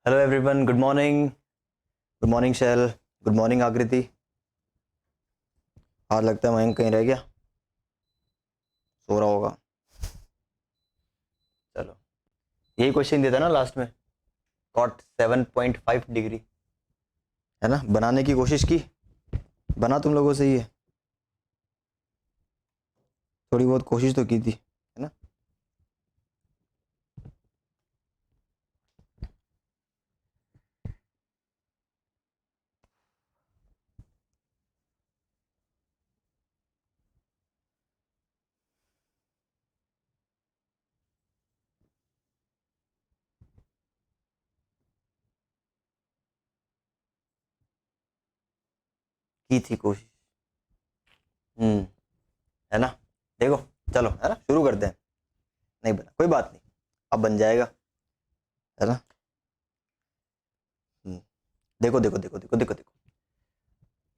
Hello everyone, good morning. Good morning Shail. Good morning Akriti. आज लगता है मयंक कहीं रह गया, सो रहा होगा। चलो, यही क्वेश्चन दिया था ना लास्ट में, कॉट 7.5 डिग्री, है ना। बनाने की कोशिश की, बना तुम लोगों से ही है, थोड़ी बहुत कोशिश तो की थी, है ना। की थी कोशिश। है ना। देखो, चलो है ना, शुरू करते हैं। नहीं बना, कोई बात नहीं, अब बन जाएगा, है ना। देखो देखो देखो देखो देखो देखो,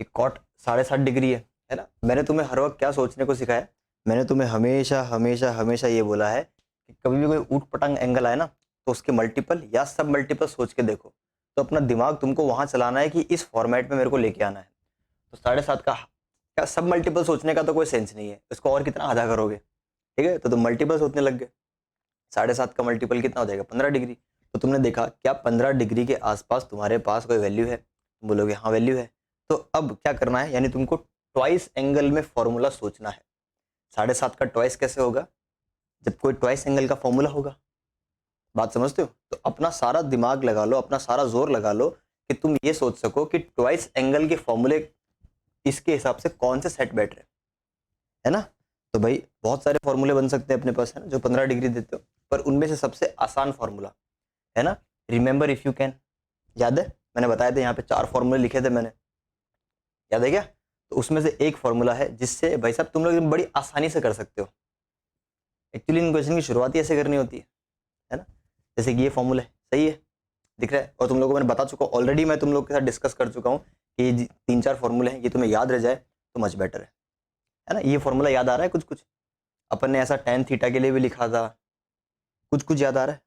एक कॉट 7.5 डिग्री है ना। मैंने तुम्हें हर वक्त क्या सोचने को सिखाया, मैंने तुम्हें हमेशा हमेशा हमेशा ये बोला है कि कभी भी कोई ऊट पटांग एंगल आए ना, तो उसके मल्टीपल या सब मल्टीपल सोच के देखो। तो अपना दिमाग तुमको वहां चलाना है कि इस फॉर्मेट में मेरे को लेके आना है। तो 7.5 का क्या सब मल्टीपल सोचने का तो कोई सेंस नहीं है, इसको और कितना आधा करोगे। ठीक है, तो तुम मल्टीपल सोचने लग गए। 7.5 का मल्टीपल कितना हो जाएगा, 15 डिग्री। तो तुमने देखा क्या 15 डिग्री के आसपास तुम्हारे पास कोई वैल्यू है, तुम बोलोगे हाँ वैल्यू है। तो अब क्या करना है, यानी तुमको ट्वाइस एंगल में फॉर्मूला सोचना है। 7.5 का ट्वाइस कैसे होगा, जब कोई ट्वाइस एंगल का फॉर्मूला होगा। बात समझते हो। तो अपना सारा दिमाग लगा लो, अपना सारा जोर लगा लो कि तुम ये सोच सको कि ट्वाइस एंगल के फॉर्मूले इसके हिसाब से कौन से सेट बैठ रहे हैं, है ना। तो भाई बहुत सारे फॉर्मूले बन सकते हैं अपने पास, है ना, जो 15 डिग्री देते हो। पर उनमें से सबसे आसान फॉर्मूला, है ना, रिमेंबर इफ यू कैन। याद है, मैंने बताया था यहाँ पे 4 फॉर्मूले लिखे थे मैंने, याद है क्या। तो उसमें से एक फॉर्मूला है जिससे भाई साहब तुम लोग बड़ी आसानी से कर सकते हो। एक्चुअली इन क्वेश्चन की शुरुआत ही ऐसे करनी होती है ना। जैसे कि ये फॉर्मूला है, सही है, दिख रहा है। और तुम लोगों को मैंने बता चुका हूँ ऑलरेडी, मैं तुम लोग के साथ डिस्कस कर चुका हूँ कि ये 3-4 फॉर्मूले हैं, ये तुम्हें याद रह जाए तो मच बेटर है ना। ये फॉर्मूला याद आ रहा है कुछ कुछ, अपन ने ऐसा टेन थीटा के लिए भी लिखा था, कुछ कुछ याद आ रहा है।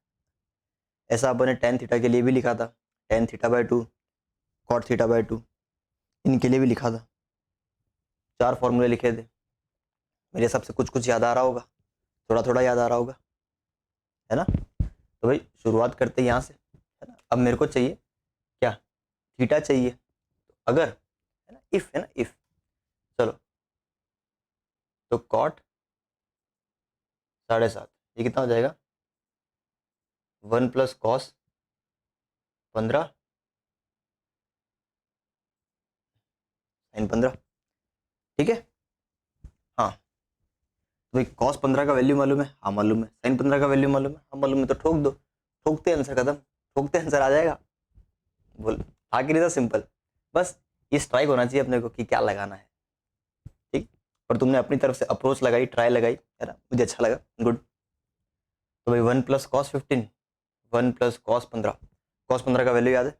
ऐसा अपन ने टेन थीटा के लिए भी लिखा था, tan theta by 2, cot theta by 2, इनके लिए भी लिखा था। 4 फॉर्मूले लिखे थे। मेरे हिसाब से कुछ कुछ याद आ रहा होगा, थोड़ा थोड़ा याद आ रहा होगा, है ना। तो भाई शुरुआत करते हैं यहाँ से, है ना। अब मेरे को चाहिए क्या, थीटा चाहिए। तो अगर, है ना, इफ, है ना, इफ, चलो, तो कॉट 7.5 ये कितना हो जाएगा, 1 प्लस कॉस 15 साइन 15। ठीक है। हाँ, तो भाई कॉस 15 का वैल्यू मालूम है, हाँ मालूम है। साइन 15 का वैल्यू मालूम है, हाँ मालूम है। तो ठोक दो, ठोकते आंसर खत्म, ठोकते आंसर आ जाएगा। बोल, था कि नहीं था सिंपल। बस ये स्ट्राइक होना चाहिए अपने को कि क्या लगाना है। ठीक, और तुमने अपनी तरफ से अप्रोच लगाई, ट्राई लगाई, है ना, मुझे अच्छा लगा, गुड। तो भाई 1 plus cos 15, 1 plus cos 15, cos 15 का वैल्यू याद है,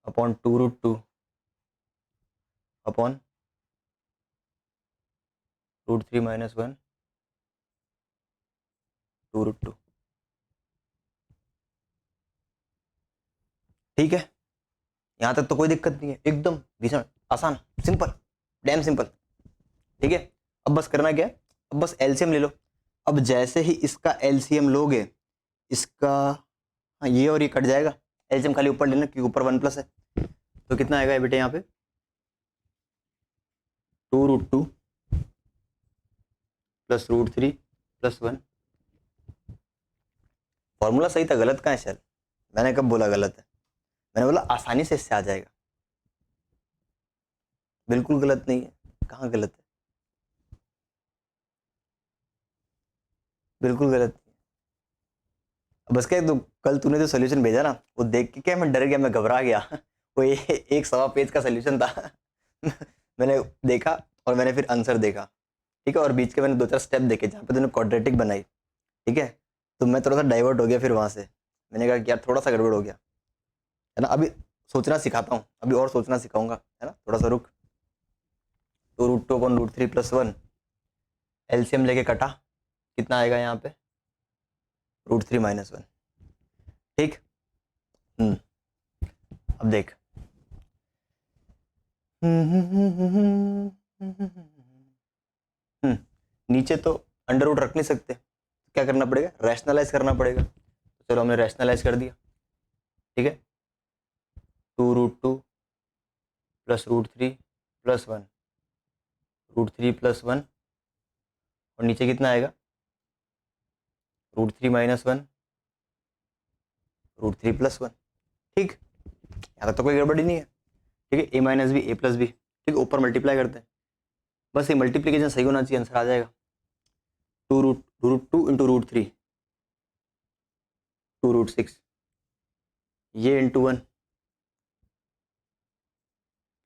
अपॉन 2√2 अपॉन √3 माइनस 1 2√2। ठीक है, यहाँ तक तो कोई दिक्कत नहीं है, एकदम भीषण आसान, सिंपल, डैम सिंपल। ठीक है, अब बस करना क्या है, अब बस एलसीएम ले लो। अब जैसे ही इसका एलसीएम लोगे, इसका, हाँ, ये और ये कट जाएगा। एलसीएम खाली ऊपर लेना क्योंकि ऊपर 1 प्लस है। तो कितना आएगा बेटे यहाँ पे, 2√2 प्लस √3 प्लस 1। फॉर्मूला सही था, गलत कहाँ है सर, मैंने कब बोला गलत है। मैंने बोला आसानी से इससे आ जाएगा, बिल्कुल गलत नहीं है। कहाँ गलत है, बिल्कुल गलत नहीं है। बस क्या, तो कल तूने जो सोल्यूशन भेजा ना, वो देख के क्या मैं डर गया, मैं घबरा गया। वो एक 1.25 पेज का सोल्यूशन था। मैंने देखा और मैंने फिर आंसर देखा, ठीक है, और बीच के मैंने 2-4 स्टेप देखे जहाँ पे तूने क्वाड्रेटिक बनाई। ठीक है, तो मैं थोड़ा सा डाइवर्ट हो गया फिर वहां से। मैंने कहा कि यार थोड़ा सा गड़बड़ हो गया, है ना। अभी सोचना सिखाता हूँ, अभी और सोचना सिखाऊंगा, है ना, थोड़ा सा रुक। तो √2 अपॉन √3 प्लस 1, एलसीएम लेके कटा, कितना आएगा यहाँ पे, √3 - 1। ठीक। अब देख, नीचे तो अंडर रूट रख नहीं सकते, क्या करना पड़ेगा, रैशनलाइज करना पड़ेगा। तो चलो हमने रैशनलाइज कर दिया। ठीक है, 2√2 + √3 + 1, √3 + 1, और नीचे कितना आएगा, √3 - 1, √3 + 1। ठीक, यहाँ तक तो कोई गड़बड़ी नहीं है। ठीक है, a - b a + b। ठीक, ऊपर मल्टीप्लाई करते हैं, बस ये मल्टीप्लीकेशन सही होना चाहिए, आंसर आ जाएगा। 2√2 × √3, 2√6, ये × 1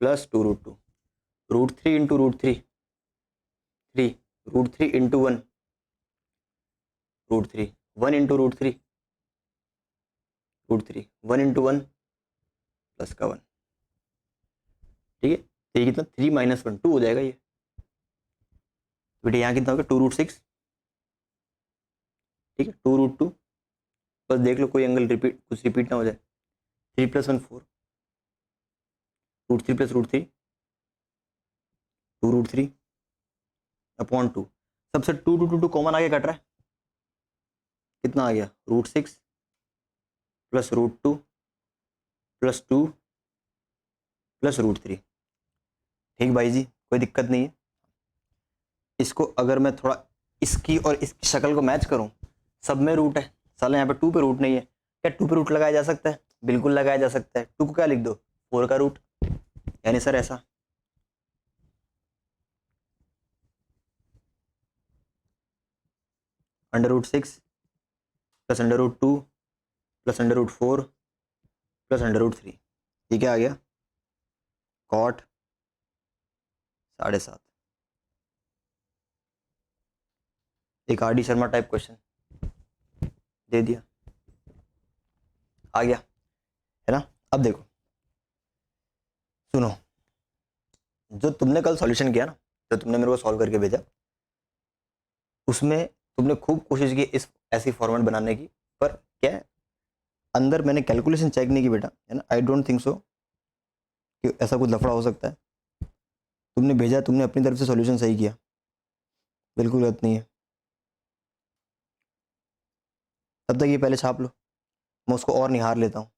+ 2√2, √3 × √3, 3, √3 × 1, √3, 1 × √3, √3, 1 × 1 प्लस का 1। ठीक है, तो ये कितना, 3 - 1, 2 हो जाएगा ये। बेटे यहाँ कितना होगा, 2√6। ठीक है, 2√2, बस देख लो कोई एंगल रिपीट, कुछ रिपीट ना हो जाए। 3 + 1 4, √3 + √3, 2√3/2। सबसे 2 2 2 2 कॉमन आगे कट रहा है, कितना आ गया, √6 + √2 + 2 + √3। ठीक भाई जी, कोई दिक्कत नहीं है। इसको अगर मैं थोड़ा इसकी और इसकी शक्ल को मैच करूं, सब में रूट है, साला यहाँ पे 2 पे रूट नहीं है। क्या 2 पे रूट लगाया जा सकता है, बिल्कुल लगाया जा सकता है। 2 को क्या लिख दो, 4 का रूट, यानी सर ऐसा। √6 + √2 + √4 + √3, ये क्या आ गया, cot 7.5। एक RD शर्मा टाइप क्वेश्चन दे दिया, आ गया है ना। अब देखो, सुनो, जो तुमने कल सॉल्यूशन किया ना, जो तुमने मेरे को सॉल्व करके भेजा, उसमें तुमने खूब कोशिश की इस ऐसी फॉर्मेट बनाने की, पर क्या है, अंदर मैंने कैलकुलेशन चेक नहीं की बेटा, है ना। आई डोंट थिंक सो कि ऐसा कुछ लफड़ा हो सकता है। तुमने भेजा, तुमने अपनी तरफ से सॉल्यूशन सही किया, बिल्कुल गलत नहीं है। तब तक ये पहले छाप लो, मैं उसको और निहार लेता हूँ।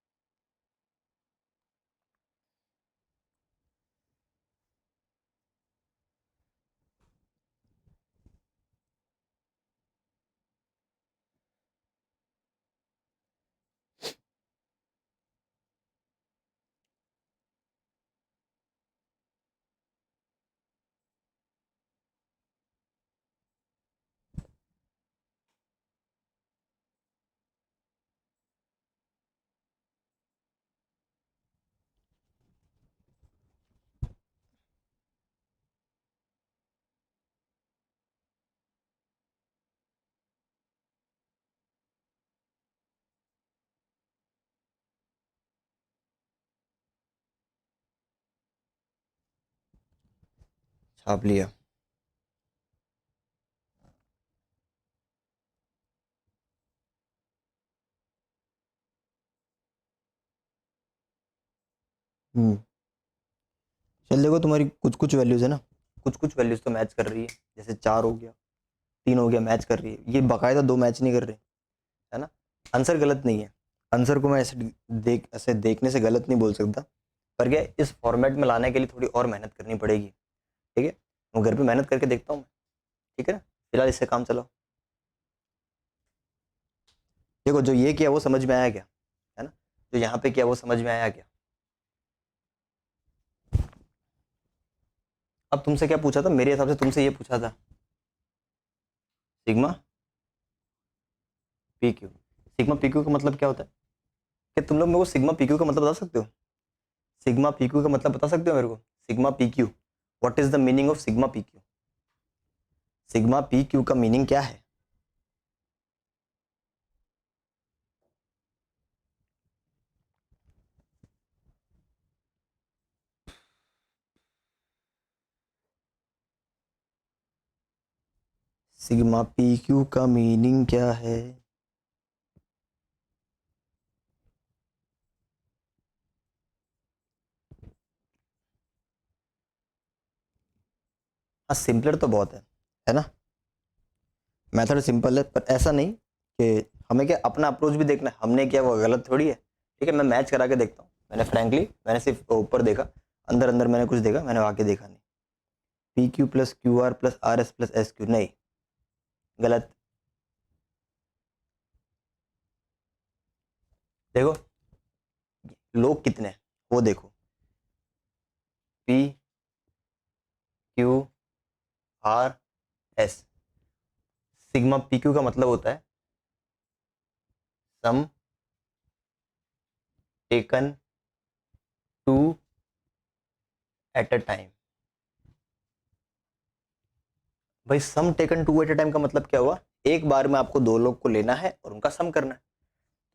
छाप लिया। चल देखो, तुम्हारी कुछ कुछ वैल्यूज है ना, कुछ कुछ वैल्यूज तो मैच कर रही है, जैसे 4 हो गया, 3 हो गया, मैच कर रही है। ये बाकायदा 2 मैच नहीं कर रहे, है ना। आंसर गलत नहीं है, आंसर को मैं ऐसे देखने से गलत नहीं बोल सकता, पर क्या इस फॉर्मेट में लाने के लिए थोड़ी और मेहनत करनी पड़ेगी। ठीक है, वो घर पे मेहनत करके देखता हूँ मैं। ठीक है ना, फिलहाल इससे काम चलाओ। देखो, जो ये किया वो समझ में आया क्या, है ना, जो यहाँ पे किया वो समझ में आया क्या। अब तुमसे क्या पूछा था, मेरे हिसाब से तुमसे ये पूछा था, sigma P Q. Sigma P Q का मतलब क्या होता है, क्या तुम लोग मेरे को सिग्मा पी क्यू का मतलब बता सकते हो, सिग्मा पी क्यू का मतलब बता सकते हो मेरे को, sigma P Q, what is the meaning of sigma P Q, sigma P Q का मीनिंग क्या है। सिग्मा पी क्यू का मीनिंग क्या है। हाँ सिंपलर तो बहुत है ना, मेथड सिंपल है, पर ऐसा नहीं कि हमें क्या अपना अप्रोच भी देखना है, हमने किया वो गलत थोड़ी है। ठीक है, मैं मैच करा के देखता हूँ, मैंने फ्रैंकली मैंने सिर्फ ऊपर देखा, अंदर अंदर मैंने कुछ देखा, मैंने आके देखा नहीं। P Q plus Q R plus R S plus S Q, नहीं, गलत। देखो लोग कितने हैं वो देखो, P Q R S, sigma P Q का मतलब होता है sum taken two at a time. भाई sum taken two at a time का मतलब क्या हुआ, एक बार में आपको दो लोग को लेना है और उनका सम करना है।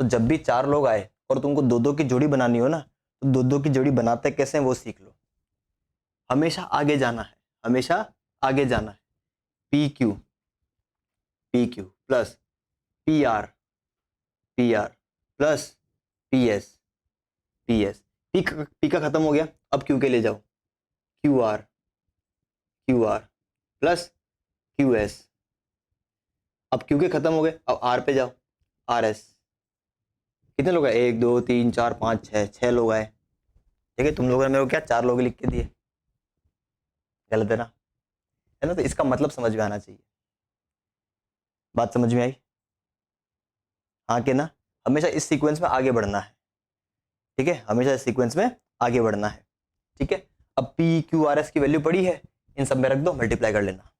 तो जब भी चार लोग आए और तुमको दो दो की जोड़ी बनानी हो ना, तो दो दो की जोड़ी बनाते कैसे हैं वो सीख लो। हमेशा आगे जाना है, हमेशा आगे जाना है। P Q plus P R, P R plus P S, P S, P का खत्म हो गया, अब क्यू के ले जाओ, Q R, Q R plus Q S, अब क्यू के खत्म हो गए, अब आर पे जाओ, आर एस। कितने लोग आए, एक दो तीन चार पाँच छः, छः लोग आए। ठीक है, तुम लोगों ने मेरे को क्या चार लोग लिख के दिए, गलत है ना। तो इसका मतलब समझ में आना चाहिए, बात समझ में आई, हाँ कि ना। हमेशा इस सीक्वेंस में आगे बढ़ना है, ठीक है, हमेशा इस सीक्वेंस में आगे बढ़ना है। ठीक है, अब पी क्यू आर एस की वैल्यू पड़ी है, इन सब में रख दो, मल्टीप्लाई कर लेना।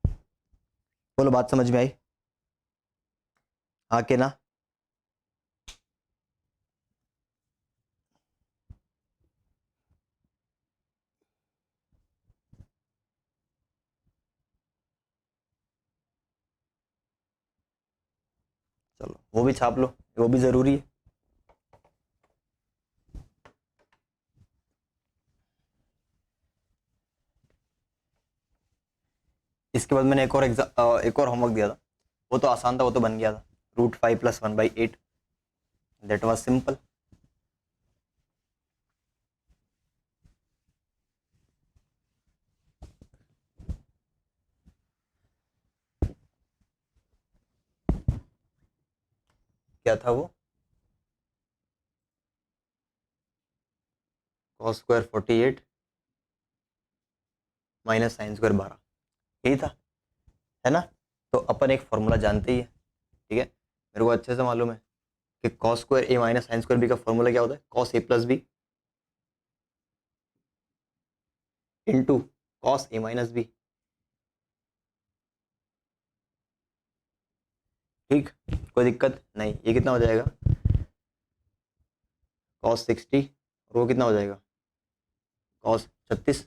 बोलो बात समझ में आई, हाँ कि ना। चलो वो भी छाप लो, वो भी जरूरी है। इसके बाद मैंने एक और होमवर्क दिया था, वो तो आसान था, वो तो बन गया था, √5 + 1/8, दैट वाज सिंपल। क्या था वो, cos square 48 minus sine square 12, यही था, है ना। तो अपन एक फॉर्मूला जानते ही है, ठीक है, मेरे को अच्छे से मालूम है कि cos square a minus sine square b का फॉर्मूला क्या होता है, cos a plus B into cos a minus B. ठीक, कोई दिक्कत नहीं, ये कितना हो जाएगा cos 60, और वो कितना हो जाएगा cos 36।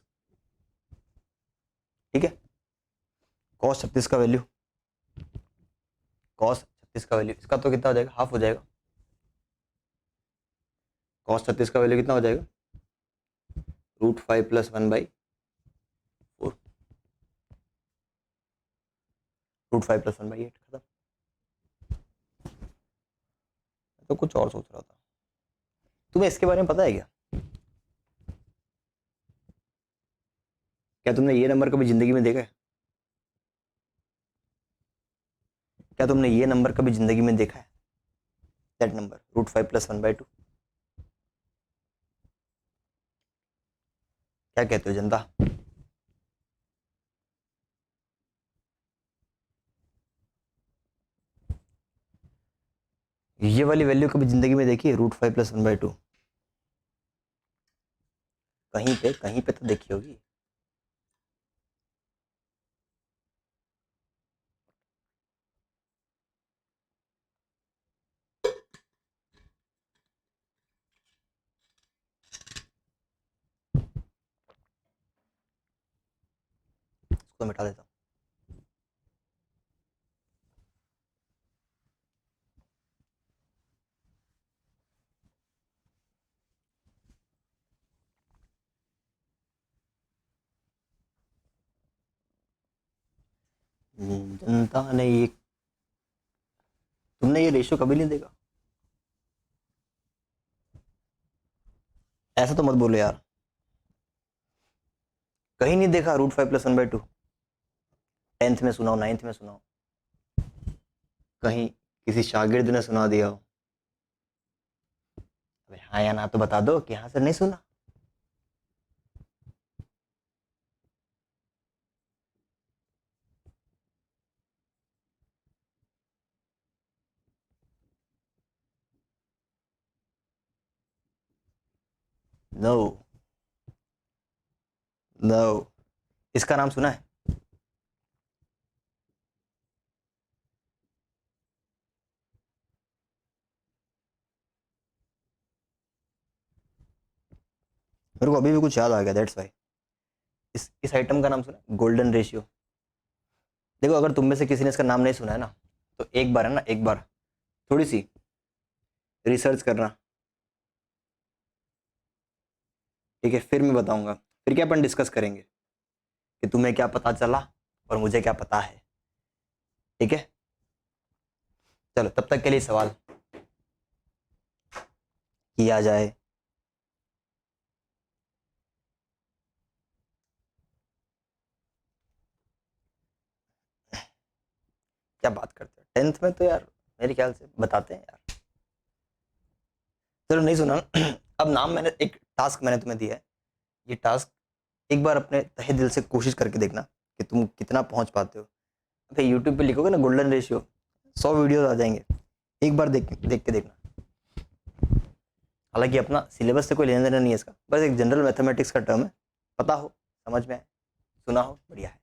ठीक है, cos 36 का वैल्यू, cos 36 का वैल्यू, इसका तो कितना हो जाएगा, हाफ हो जाएगा। cos 36 का वैल्यू कितना हो जाएगा, √5 + 1/4, √5 + 1/8, खत्म। तो कुछ और सोच रहा था, तुम्हें इसके बारे में पता है क्या, क्या तुमने ये नंबर कभी जिंदगी में देखा है, क्या तुमने ये नंबर कभी जिंदगी में देखा है, दैट नंबर √5 + 1/2, क्या कहते हो जनता। ये वाली वैल्यू कभी जिंदगी में देखी है, √5 + 1/2, कहीं पे तो देखी होगी। इसको मिटा देता हूँ। जनता ने ये, तुमने ये रेशियो कभी नहीं देखा, ऐसा तो मत बोलो यार, कहीं नहीं देखा √5 + 1/2। 10th में सुनाओ, 9th में सुनाओ, कहीं किसी शागिर्द ने सुना दिया हो। अबे हाँ या ना तो बता दो कि हाँ सर नहीं सुना। No, no. इसका नाम सुना है? मेरे को अभी भी कुछ याद आ गया, दैट्स वाई। इस आइटम का नाम सुना है? Golden ratio. देखो अगर तुम में से किसी ने इसका नाम नहीं सुना है ना, तो एक बार है ना, एक बार थोड़ी सी रिसर्च करना, ठीक है? फिर मैं बताऊंगा, फिर क्या अपन डिस्कस करेंगे कि तुम्हें क्या पता चला और मुझे क्या पता है, ठीक है? चलो तब तक के लिए सवाल किया जाए। क्या बात करते हो, 10th में तो यार मेरे ख्याल से बताते हैं यार। चलो नहीं सुना ना? अब नाम, मैंने एक टास्क मैंने तुम्हें दिया है, ये टास्क एक बार अपने तहे दिल से कोशिश करके देखना कि तुम कितना पहुंच पाते हो। फिर यूट्यूब पे लिखोगे ना गोल्डन रेशियो, 100 वीडियोस आ जाएंगे, एक बार देख देख के देखना। हालांकि अपना सिलेबस से कोई लेना देना नहीं है इसका, बस एक जनरल मैथमेटिक्स का टर्म है, पता हो, समझ में आए, सुना हो, बढ़िया है।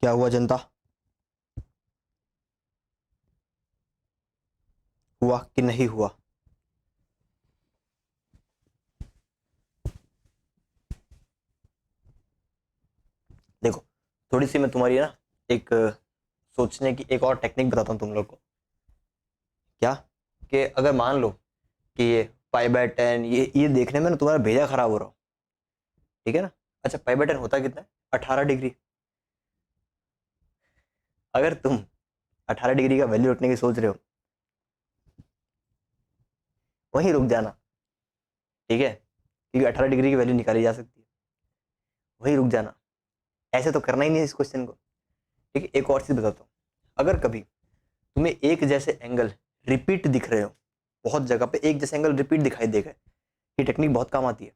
क्या हुआ जनता, हुआ कि नहीं हुआ? देखो थोड़ी सी मैं तुम्हारी ना एक सोचने की एक और टेक्निक बताता हूँ तुम लोग को। क्या? कि अगर मान लो कि ये पाई/10, ये देखने में ना तुम्हारा भेजा खराब हो रहा हो, ठीक है ना? अच्छा पाई/10 होता कितना है? 18 डिग्री। अगर तुम 18 डिग्री का वैल्यू रखने की सोच रहे हो, वहीं रुक जाना, ठीक है? क्योंकि 18 डिग्री की वैल्यू निकाली जा सकती है, वहीं रुक जाना। ऐसे तो करना ही नहीं है इस क्वेश्चन को, ठीक है? एक और चीज बताता हूँ, अगर कभी तुम्हें एक जैसे एंगल रिपीट दिख रहे हो, बहुत जगह पे एक जैसे एंगल रिपीट दिखाई देगा, ये टेक्निक बहुत काम आती है।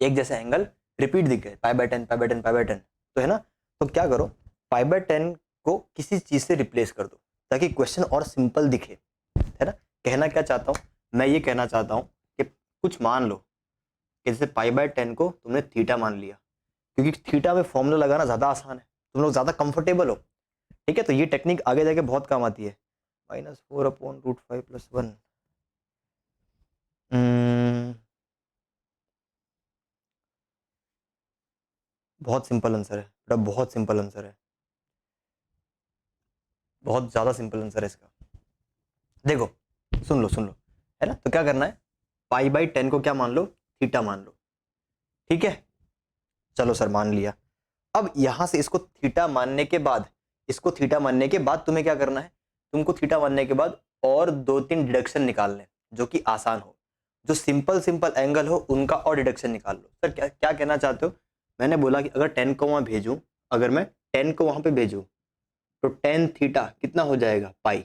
एक जैसे एंगल रिपीट दिख गए, पाई/10 पाई/10 पाई/10, तो है ना, तो क्या करो, पाई/10 को किसी चीज से रिप्लेस कर दो ताकि क्वेश्चन और सिंपल दिखे, है ना? कहना क्या चाहता हूँ, मैं ये कहना चाहता हूँ कि कुछ मान लो कि जैसे पाई/10 को तुमने थीटा मान लिया, क्योंकि थीटा में फॉर्मूला लगाना ज्यादा आसान है, तुम लोग ज्यादा कंफर्टेबल हो, ठीक है? तो ये टेक्निक आगे जाके बहुत काम आती है। -4/√5 + 1, बहुत सिंपल आंसर है बेटा, बहुत सिंपल आंसर है, बहुत ज्यादा सिंपल आंसर है इसका। देखो सुन लो, है ना। तो क्या करना है, π/10 को क्या मान लो, थीटा मान लो, ठीक है। चलो सर मान लिया। अब यहां से इसको थीटा मानने के बाद, इसको थीटा मानने के बाद तुम्हें क्या करना है, तुमको थीटा मानने के बाद और 2-3 डिडक्शन निकालने जो कि आसान हो, जो सिंपल सिंपल एंगल हो उनका और डिडक्शन निकाल लो। सर क्या क्या कहना चाहते हो, मैंने बोला कि अगर 10 को वहां भेजूं, अगर मैं 10 को वहां पे भेजूं तो tan थीटा कितना हो जाएगा, पाई।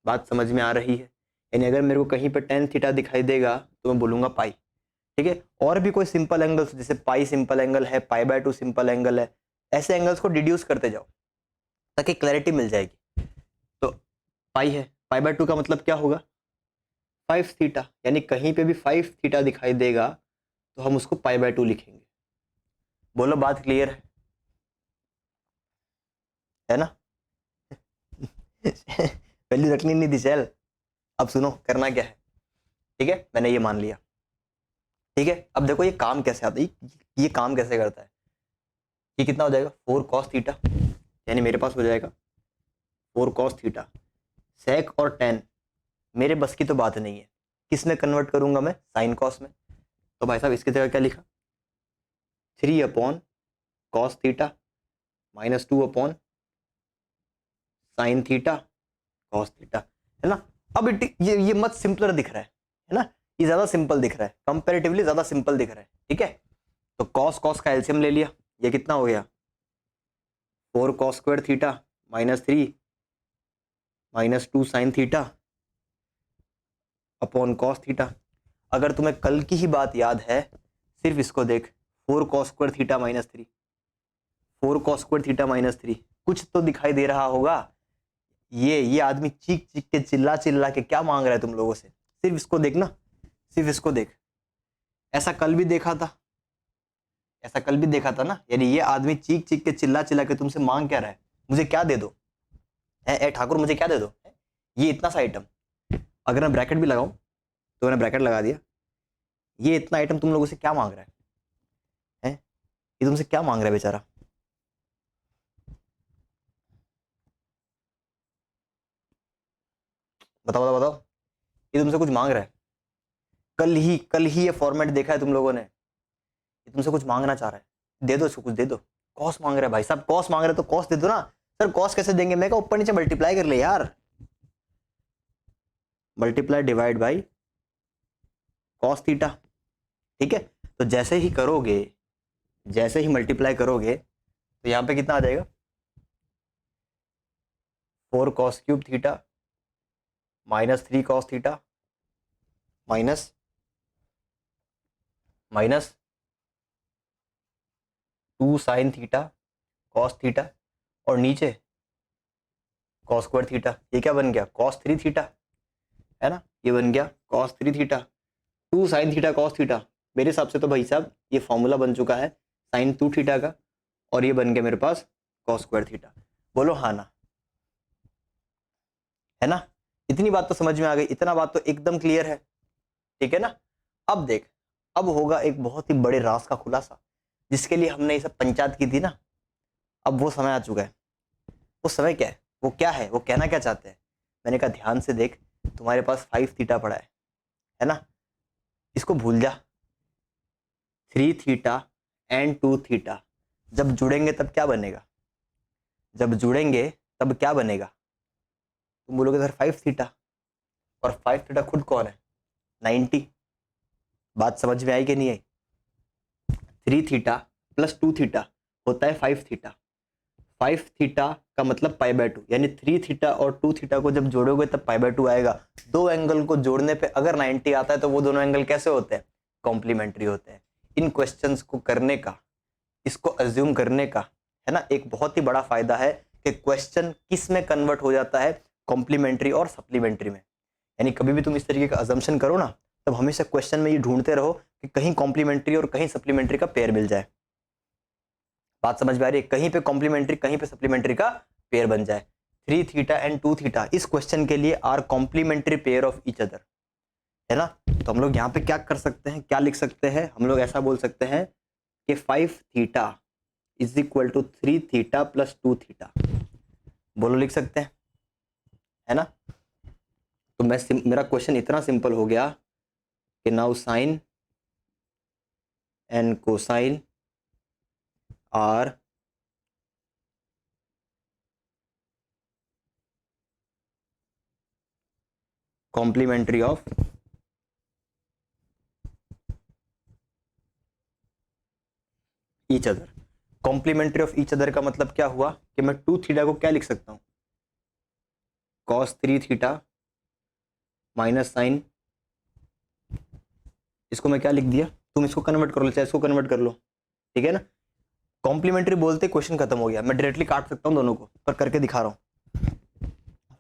बात समझ में आ रही है, यानी अगर मेरे को कहीं पे tan थीटा दिखाई देगा तो मैं बोलूंगा पाई, ठीक है। और भी कोई सिंपल एंगल्स, जैसे पाई सिंपल एंगल है, π/2 सिंपल एंगल है, ऐसे एंगल्स को डिड्यूस करते जाओ ताकि क्लैरिटी मिल जाएगी। तो पाई है, π/2 का मतलब क्या होगा, 5 थीटा, यानी कहीं पे भी 5 थीटा दिखाई देगा तो हम उसको π/2 लिखेंगे। बोलो बात क्लियर है ना। वैल्यू रखनी नहीं थी चल। अब सुनो करना क्या है, ठीक है, मैंने ये मान लिया, ठीक है। अब देखो ये काम कैसे आता है, ये काम कैसे करता है। ये कितना हो जाएगा, 4 cos थीटा, यानी मेरे पास हो जाएगा 4 cos थीटा। sec और tan मेरे बस की तो बात नहीं है, किस में कन्वर्ट करूंगा मैं, साइन कॉस में। तो भाई साहब इसकी जगह क्या लिखा, 3/cos theta minus 2/sin theta cos theta, है ना। अब ये मत सिंपलर दिख रहा है ना, ये ज्यादा सिंपल दिख रहा है, कंपैरेटिवली ज्यादा सिंपल दिख रहा है, ठीक है। तो cos cos का एलसीएम ले लिया, ये कितना हो गया, 4 cos square theta minus 3 minus 2 sin theta upon cos theta. अगर तुम्हें कल की ही बात याद है, सिर्फ इसको देख, 4 cos square theta minus 3, 4 cos square theta minus 3, कुछ तो दिखाई दे रहा होगा। ये आदमी चीख चीख के चिल्ला चिल्ला के क्या मांग रहा है तुम लोगों से, सिर्फ इसको देख ना, सिर्फ इसको देख। ऐसा कल भी देखा था, ऐसा कल भी देखा था ना, यानी ये आदमी चीख चीख के चिल्ला चिल्ला के तुमसे मांग क्या रहा है, मुझे क्या दे दो, ए ठाकुर मुझे क्या दे दो, ये इतना सा आइटम। अगर मैं ब्रैकेट भी लगाऊं तो मैंने ब्रैकेट लगा दिया, ये इतना आइटम तुम लोगों से क्या मांग रहा है, ये तुमसे क्या मांग रहा है बेचारा। बताओ बताओ बताओ, ये तुमसे कुछ मांग रहा है, कल ही ये फॉर्मेट देखा है तुम लोगों ने, ये तुमसे कुछ मांगना चाह रहा है, दे दो इसको, कुछ दे दो। कॉस मांग रहा है भाई साहब, कॉस मांग रहे तो कॉस दे दो ना। सर कॉस कैसे देंगे, मैं कहा ऊपर नीचे मल्टीप्लाई कर ले यार, multiply divide by cos theta, ठीक है। तो जैसे ही करोगे, जैसे ही मल्टीप्लाई करोगे तो यहाँ पे कितना आ जाएगा, 4 cos cube theta minus 3 cos theta minus minus 2 sin theta cos theta, और नीचे cos स्क्वायर थीटा। ये क्या बन गया, cos 3 थीटा, है ना, ये बन गया cos 3 theta, 2 sin theta cos theta. मेरे हिसाब से तो भाई साहब ये फॉर्मूला बन चुका है sin 2 थीटा का, और ये बन गया मेरे पास cos स्क्वायर थीटा। बोलो हाँ ना, है ना। इतनी बात तो समझ में आ गई, इतना बात तो एकदम क्लियर है, ठीक है ना। अब देख, अब होगा एक बहुत ही बड़े राज का खुलासा, जिसके लिए हमने ये सब पंचायत की थी ना, अब वो समय आ चुका है। वो समय क्या है, वो क्या है, वो कहना क्या चाहते हैं। मैंने कहा ध्यान से देख, तुम्हारे पास 5 थीटा पड़ा है ना, इसको भूल जा। 3 थीटा एंड 2 थीटा जब जुड़ेंगे तब क्या बनेगा, जब जुड़ेंगे तब क्या बनेगा, तुम बोलोगे सर 5 थीटा, और 5 थीटा खुद कौन है, 90। बात समझ में आई कि नहीं आई। 3 थीटा प्लस 2 थीटा होता है 5 थीटा, 5 थीटा का मतलब π/2, यानी 3 थीटा और 2 थीटा को जब जोड़ोगे तब π/2 आएगा। दो एंगल को जोड़ने पे अगर 90 आता है तो वो दोनों एंगल कैसे होते हैं, कॉम्प्लीमेंट्री होते हैं। इन क्वेश्चंस को करने का, इसको अज्यूम करने का, है ना, एक बहुत ही बड़ा फायदा है कि क्वेश्चन किस में कन्वर्ट हो जाता है, कॉम्प्लीमेंट्री और सप्लीमेंट्री में। यानी कभी भी तुम इस तरीके का अजम्पशन करो ना, तब हमेशा क्वेश्चन में ये ढूंढते रहो कि कहीं कॉम्प्लीमेंट्री और कहीं सप्लीमेंट्री का पेयर मिल जाए। बात समझ में आ रही है, कहीं पे कॉम्प्लीमेंट्री कहीं पे सप्लीमेंट्री का पेयर बन जाए। 3 थीटा एंड 2 थीटा इस क्वेश्चन के लिए are complementary pair of each other, है ना। तो हम लोग यहाँ पे क्या कर सकते हैं, क्या लिख सकते हैं, हम लोग ऐसा बोल सकते हैं कि 5 theta is equal to 3 theta plus 2 theta. बोलो लिख सकते हैं, है ना? तो मेरा क्वेश्चन इतना सिंपल हो गया कि now sine and cosine are complementary of each other. Complementary of each other का मतलब क्या हुआ कि मैं 2 थीटा को क्या लिख सकता हूं, कॉस 3 थीटा माइनस साइन, इसको मैं क्या लिख दिया, तुम इसको कन्वर्ट कर लो चाहे इसको कन्वर्ट कर लो, ठीक है ना? कॉम्प्लीमेंट्री बोलते क्वेश्चन खत्म हो गया, मैं डायरेक्टली काट सकता हूँ दोनों को, पर करके दिखा रहा हूँ।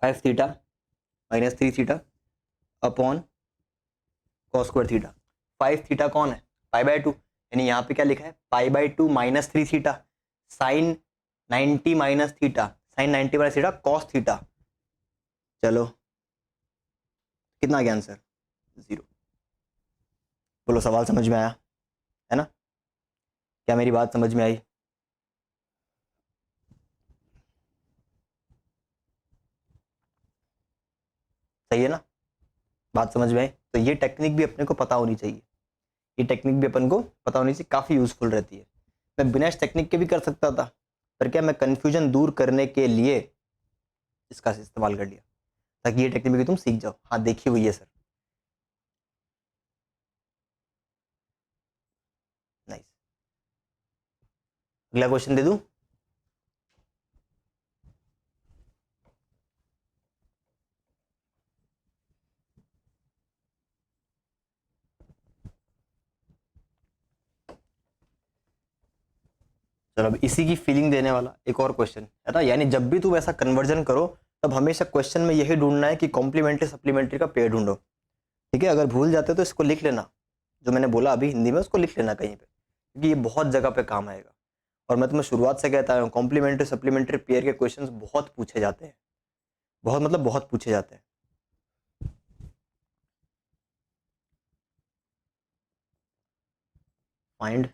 5 theta minus 3 theta upon cos square theta. 5 theta कौन है, पाई बाय 2, यानी यहाँ पे क्या लिखा है, pi by 2 minus 3 theta sine 90 minus theta, sine 90 minus theta cos theta. चलो कितना आ गया आंसर, 0। बोलो सवाल समझ में आया, है ना? क्या मेरी बात समझ में आई? सही है ना? बात समझ में आई? तो ये टेक्निक भी अपने को पता होनी चाहिए, ये टेक्निक भी अपन को पता होनी चाहिए, काफ़ी यूजफुल रहती है। मैं बिना इस टेक्निक के भी कर सकता था, पर क्या मैं कंफ्यूजन दूर करने के लिए इसका इस्तेमाल कर लिया, ताकि ये टेक्निक भी तुम सीख जाओ। हाँ देखी हुई है सर, नाइस। अगला क्वेश्चन दे दूं? चलो अब इसी की फीलिंग देने वाला एक और क्वेश्चन है ना, यानी जब भी तुम ऐसा कन्वर्जन करो तब हमेशा क्वेश्चन में यही ढूंढना है कि कॉम्प्लीमेंट्री सप्लीमेंट्री का पेयर ढूंढो, ठीक है? अगर भूल जाते हो तो इसको लिख लेना, जो मैंने बोला अभी हिंदी में उसको लिख लेना कहीं पे, क्योंकि ये बहुत जगह पे काम आएगा। और मैं तुम्हें शुरुआत से कहता हूँ कॉम्प्लीमेंट्री सप्लीमेंट्री पेयर के क्वेश्चंस बहुत पूछे जाते हैं, बहुत मतलब बहुत पूछे जाते हैं। फाइंड,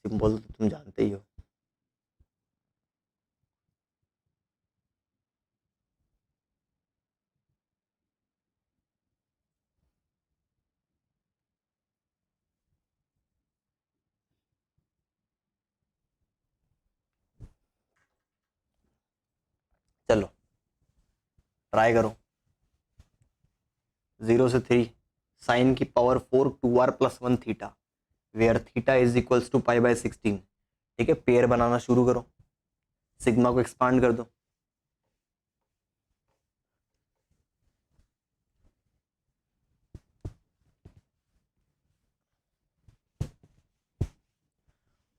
सिंबल तो तुम जानते ही हो। चलो ट्राई करो। 0 से 3 साइन की power 4 2r plus 1 theta where theta is equals to pi by 16, ठीक है? पेयर बनाना शुरू करो, सिग्मा को एक्सपांड कर दो।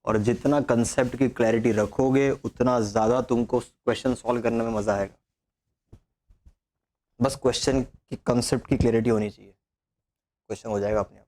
और जितना कंसेप्ट की क्लैरिटी रखोगे उतना ज़्यादा तुमको क्वेश्चन सॉल्व करने में मज़ा आएगा। बस क्वेश्चन की कंसेप्ट की क्लैरिटी होनी चाहिए, क्वेश्चन हो जाएगा अपने आप।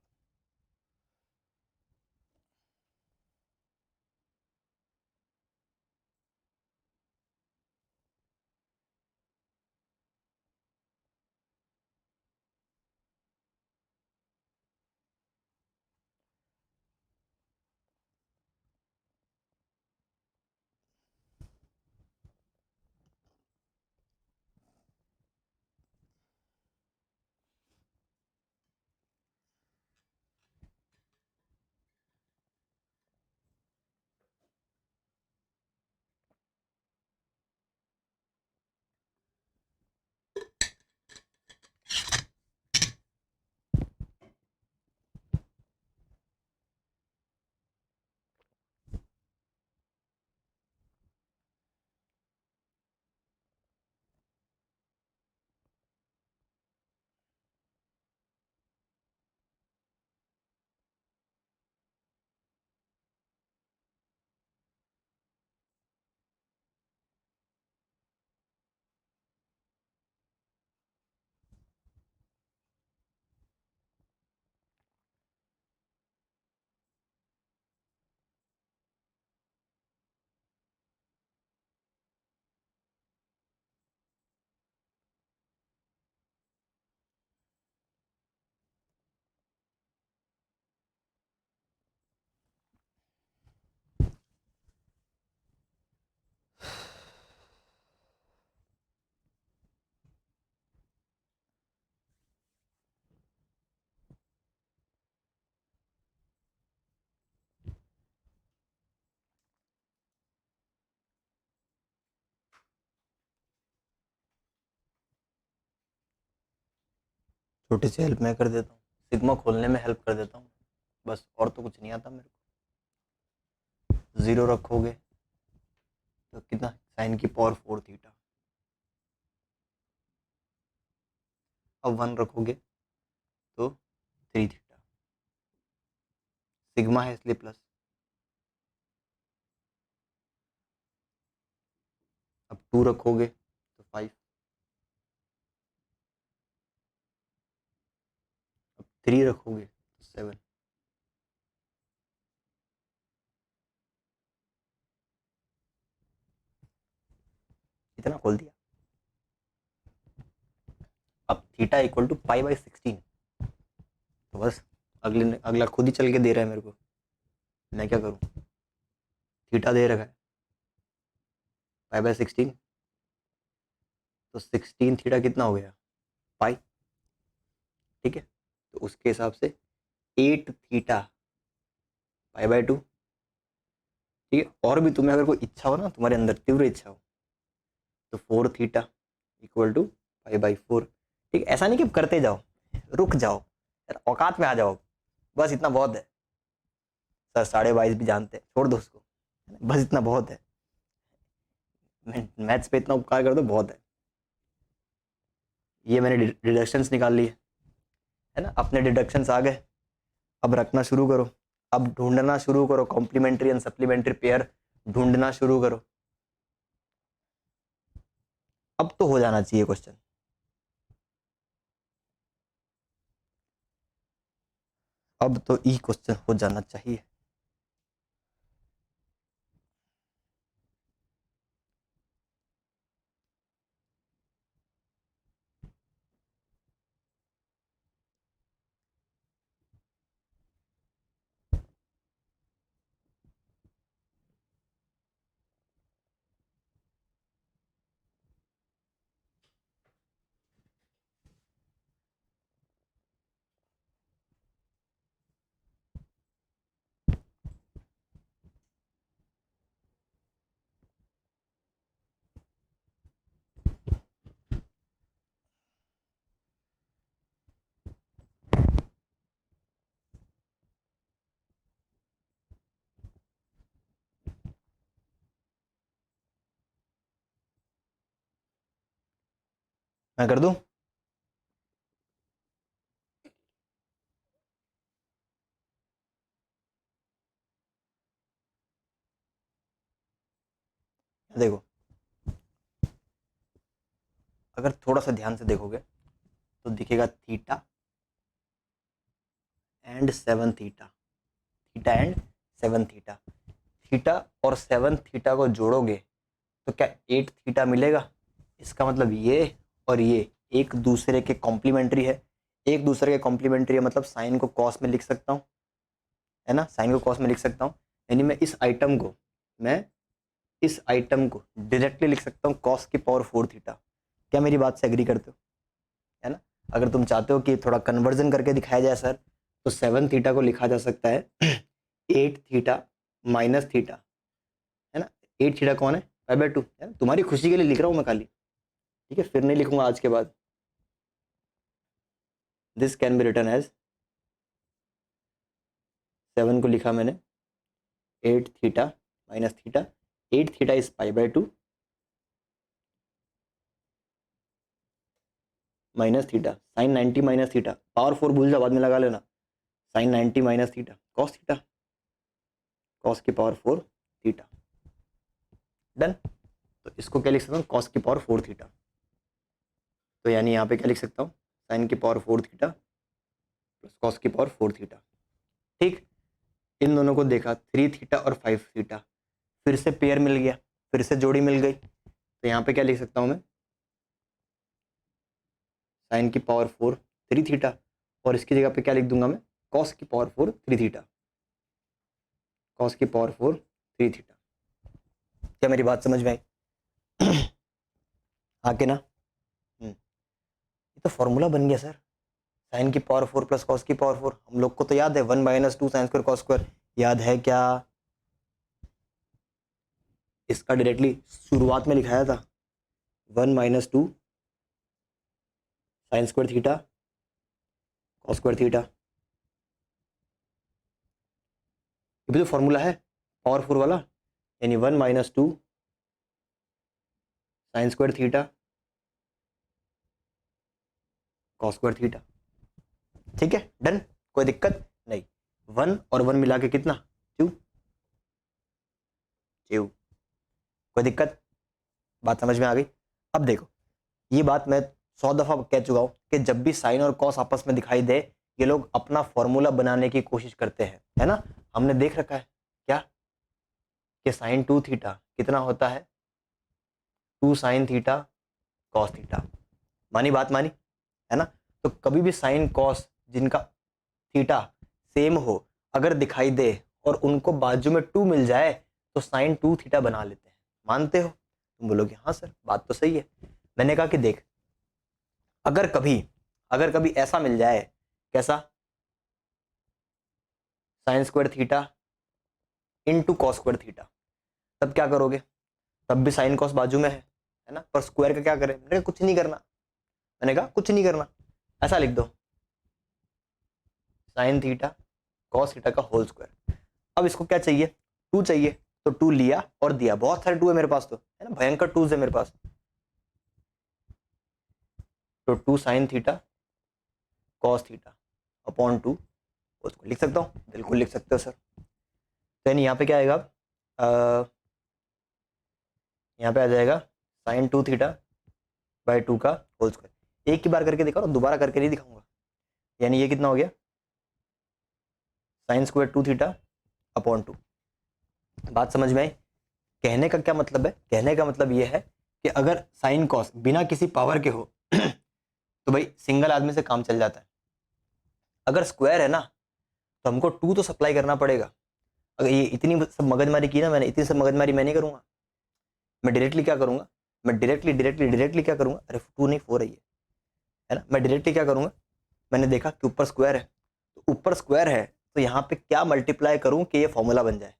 छोटी सी हेल्प मैं कर देता हूँ, सिग्मा खोलने में हेल्प कर देता हूँ बस, और तो कुछ नहीं आता मेरे को। 0 रखोगे तो कितना, साइन की पावर 4 थीटा। अब 1 रखोगे तो 3 थीटा, सिग्मा है इसलिए प्लस। अब 2 रखोगे तो 5, अब 3 रखोगे तो 7, इतना खोल दिया। अब theta equal to pi by 16, तो बस अगला खुद ही चल के दे रहा है मेरे को, मैं क्या करूँ। थीटा दे रखा है पाई बाई 16, तो 16 थीटा कितना हो गया, पाई। ठीक है, तो उसके हिसाब से 8 थीटा पाई बाई 2। ठीक है, और भी तुम्हें अगर कोई इच्छा हो ना, तुम्हारे अंदर तीव्र इच्छा हो, तो 4 theta equal to pi by 4। ठीक, ऐसा नहीं कि करते जाओ, रुक जाओ यार, औकात में आ जाओ, बस इतना बहुत है। सर 22.5 भी जानते हैं, छोड़ दो उसको, बस इतना बहुत है। मैथ्स पे इतना उपकार कर दो, बहुत है। ये मैंने डिडक्शंस निकाल लिए है ना, अपने डिडक्शंस आ गए। अब रखना शुरू करो, अब ढूंढना शुरू करो, कॉम्प्लीमेंट्री एंड सप्लीमेंट्री पेयर ढूंढना शुरू करो। अब तो हो जाना चाहिए क्वेश्चन। अब तो ई क्वेश्चन हो जाना चाहिए। मैं कर दूं? देखो, अगर थोड़ा सा ध्यान से देखोगे तो दिखेगा theta and 7 theta, theta and 7 theta. Theta और 7 थीटा को जोड़ोगे तो क्या 8 थीटा मिलेगा। इसका मतलब ये और ये एक दूसरे के कॉम्प्लीमेंट्री है। एक दूसरे के कॉम्प्लीमेंट्री है मतलब साइन को कॉस में लिख सकता हूँ, है ना, साइन को कॉस में लिख सकता हूँ। यानी मैं इस आइटम को डायरेक्टली लिख सकता हूँ कॉस की पावर 4 थीटा। क्या मेरी बात से एग्री करते हो, है ना। अगर तुम चाहते हो कि थोड़ा कन्वर्जन करके दिखाया जाए सर, तो 7 थीटा को लिखा जा सकता है 8 थीटा माइनस थीटा, है ना। 8 थीटा कौन है, पाई बाई 2, है ना? तुम्हारी खुशी के लिए लिख रहा हूँ मैं खाली, ठीक है, फिर नहीं लिखूंगा आज के बाद। This can be written as, 7 को लिखा मैंने 8 theta minus theta, 8 theta is pi by 2 minus theta sine 90 minus theta, power 4 भूल जाओ, बाद में लगा लेना। Sine 90 minus theta cos theta, cos की पावर 4 थीटा। डन। तो इसको क्या लिख सकता हूँ, कॉस की पावर 4 थीटा। तो यानी यहाँ पे क्या लिख सकता हूँ, साइन की पावर 4 थीटा प्लस कॉस की पावर 4 थीटा। ठीक, इन दोनों को देखा 3 थीटा और 5 थीटा, फिर से पेयर मिल गया, फिर से जोड़ी मिल गई। तो यहाँ पे क्या लिख सकता हूँ मैं, साइन की पावर 4 3 थीटा, और इसकी जगह पे क्या लिख दूंगा मैं, कॉस की पावर 4 3 थीटा, कॉस की पावर 4 3 थीटा। क्या मेरी बात समझ में आई? आके ना, ये तो फॉर्मूला बन गया सर, साइन की पावर 4 प्लस कॉस की पावर 4। हम लोग को तो याद है 1 minus 2 sine square cos square, याद है क्या। इसका डायरेक्टली शुरुआत में लिखाया था 1 minus 2 sine square theta cos square theta, ये भी तो फॉर्मूला है पावरफुल वाला, यानी 1 - 2 sine square theta cos square theta. ठीक है, डन, कोई दिक्कत नहीं। 1 और 1 मिला के कितना 2, कोई दिक्कत, बात समझ में आ गई। अब देखो, ये बात मैं 100 दफा कह चुका हूं कि जब भी साइन और कॉस आपस में दिखाई दे, ये लोग अपना फॉर्मूला बनाने की कोशिश करते हैं, है ना। हमने देख रखा है क्या कि साइन 2 थीटा कितना होता है 2 साइन थीटा कॉस थीटा। मानी बात, मानी, है ना। तो कभी भी साइन कॉस जिनका थीटा सेम हो अगर दिखाई दे और उनको बाजू में 2 मिल जाए तो साइन 2 थीटा बना लेते हैं। मानते हो? तुम बोलोगे हाँ सर, बात तो सही है। मैंने कहा कि देख, अगर कभी ऐसा मिल जाए, कैसा, sine square theta into cos square theta, तब क्या करोगे? तब भी साइन कॉस बाजू में है ना, पर स्क्वायर का क्या करें? मैंने कहा कुछ नहीं करना, कुछ नहीं करना, ऐसा लिख दो साइन थीटा कॉस थीटा का होल स्क्वायर। अब इसको क्या चाहिए? 2 चाहिए, तो 2 लिया और दिया। बहुत सारे 2 है मेरे पास, तो है ना, भयंकर 2 है मेरे पास। तो 2 sine theta cos theta upon 2, उसको लिख सकता हूँ, बिल्कुल लिख सकते हो सर। तो यहाँ पे क्या आएगा, यहाँ पे आ जाएगा साइन 2 थीटा बाई 2 का होल स्क्वायर। एक ही बार करके दिखाओ, दोबारा करके नहीं दिखाऊंगा। यानी ये कितना हो गया, साइन स्क्वायर 2 थीटा अपॉन 2। बात समझ में आई? कहने का क्या मतलब है? कहने का मतलब ये है कि अगर साइन कॉस बिना किसी पावर के हो तो भाई सिंगल आदमी से काम चल जाता है। अगर स्क्वायर है ना तो हमको 2 तो सप्लाई करना पड़ेगा। अगर ये इतनी सब मगजमारी की ना मैंने, इतनी सब मगजमारी मैं नहीं करूंगा। मैं डायरेक्टली क्या करूंगा, मैं डायरेक्टली क्या करूंगा, अरे 2 नहीं 4 है ना। मैं डायरेक्टली क्या करूंगा, मैंने देखा कि ऊपर स्क्वायर है, तो ऊपर स्क्वायर है तो यहाँ पे क्या मल्टीप्लाई करूं कि ये फॉर्मूला बन जाए।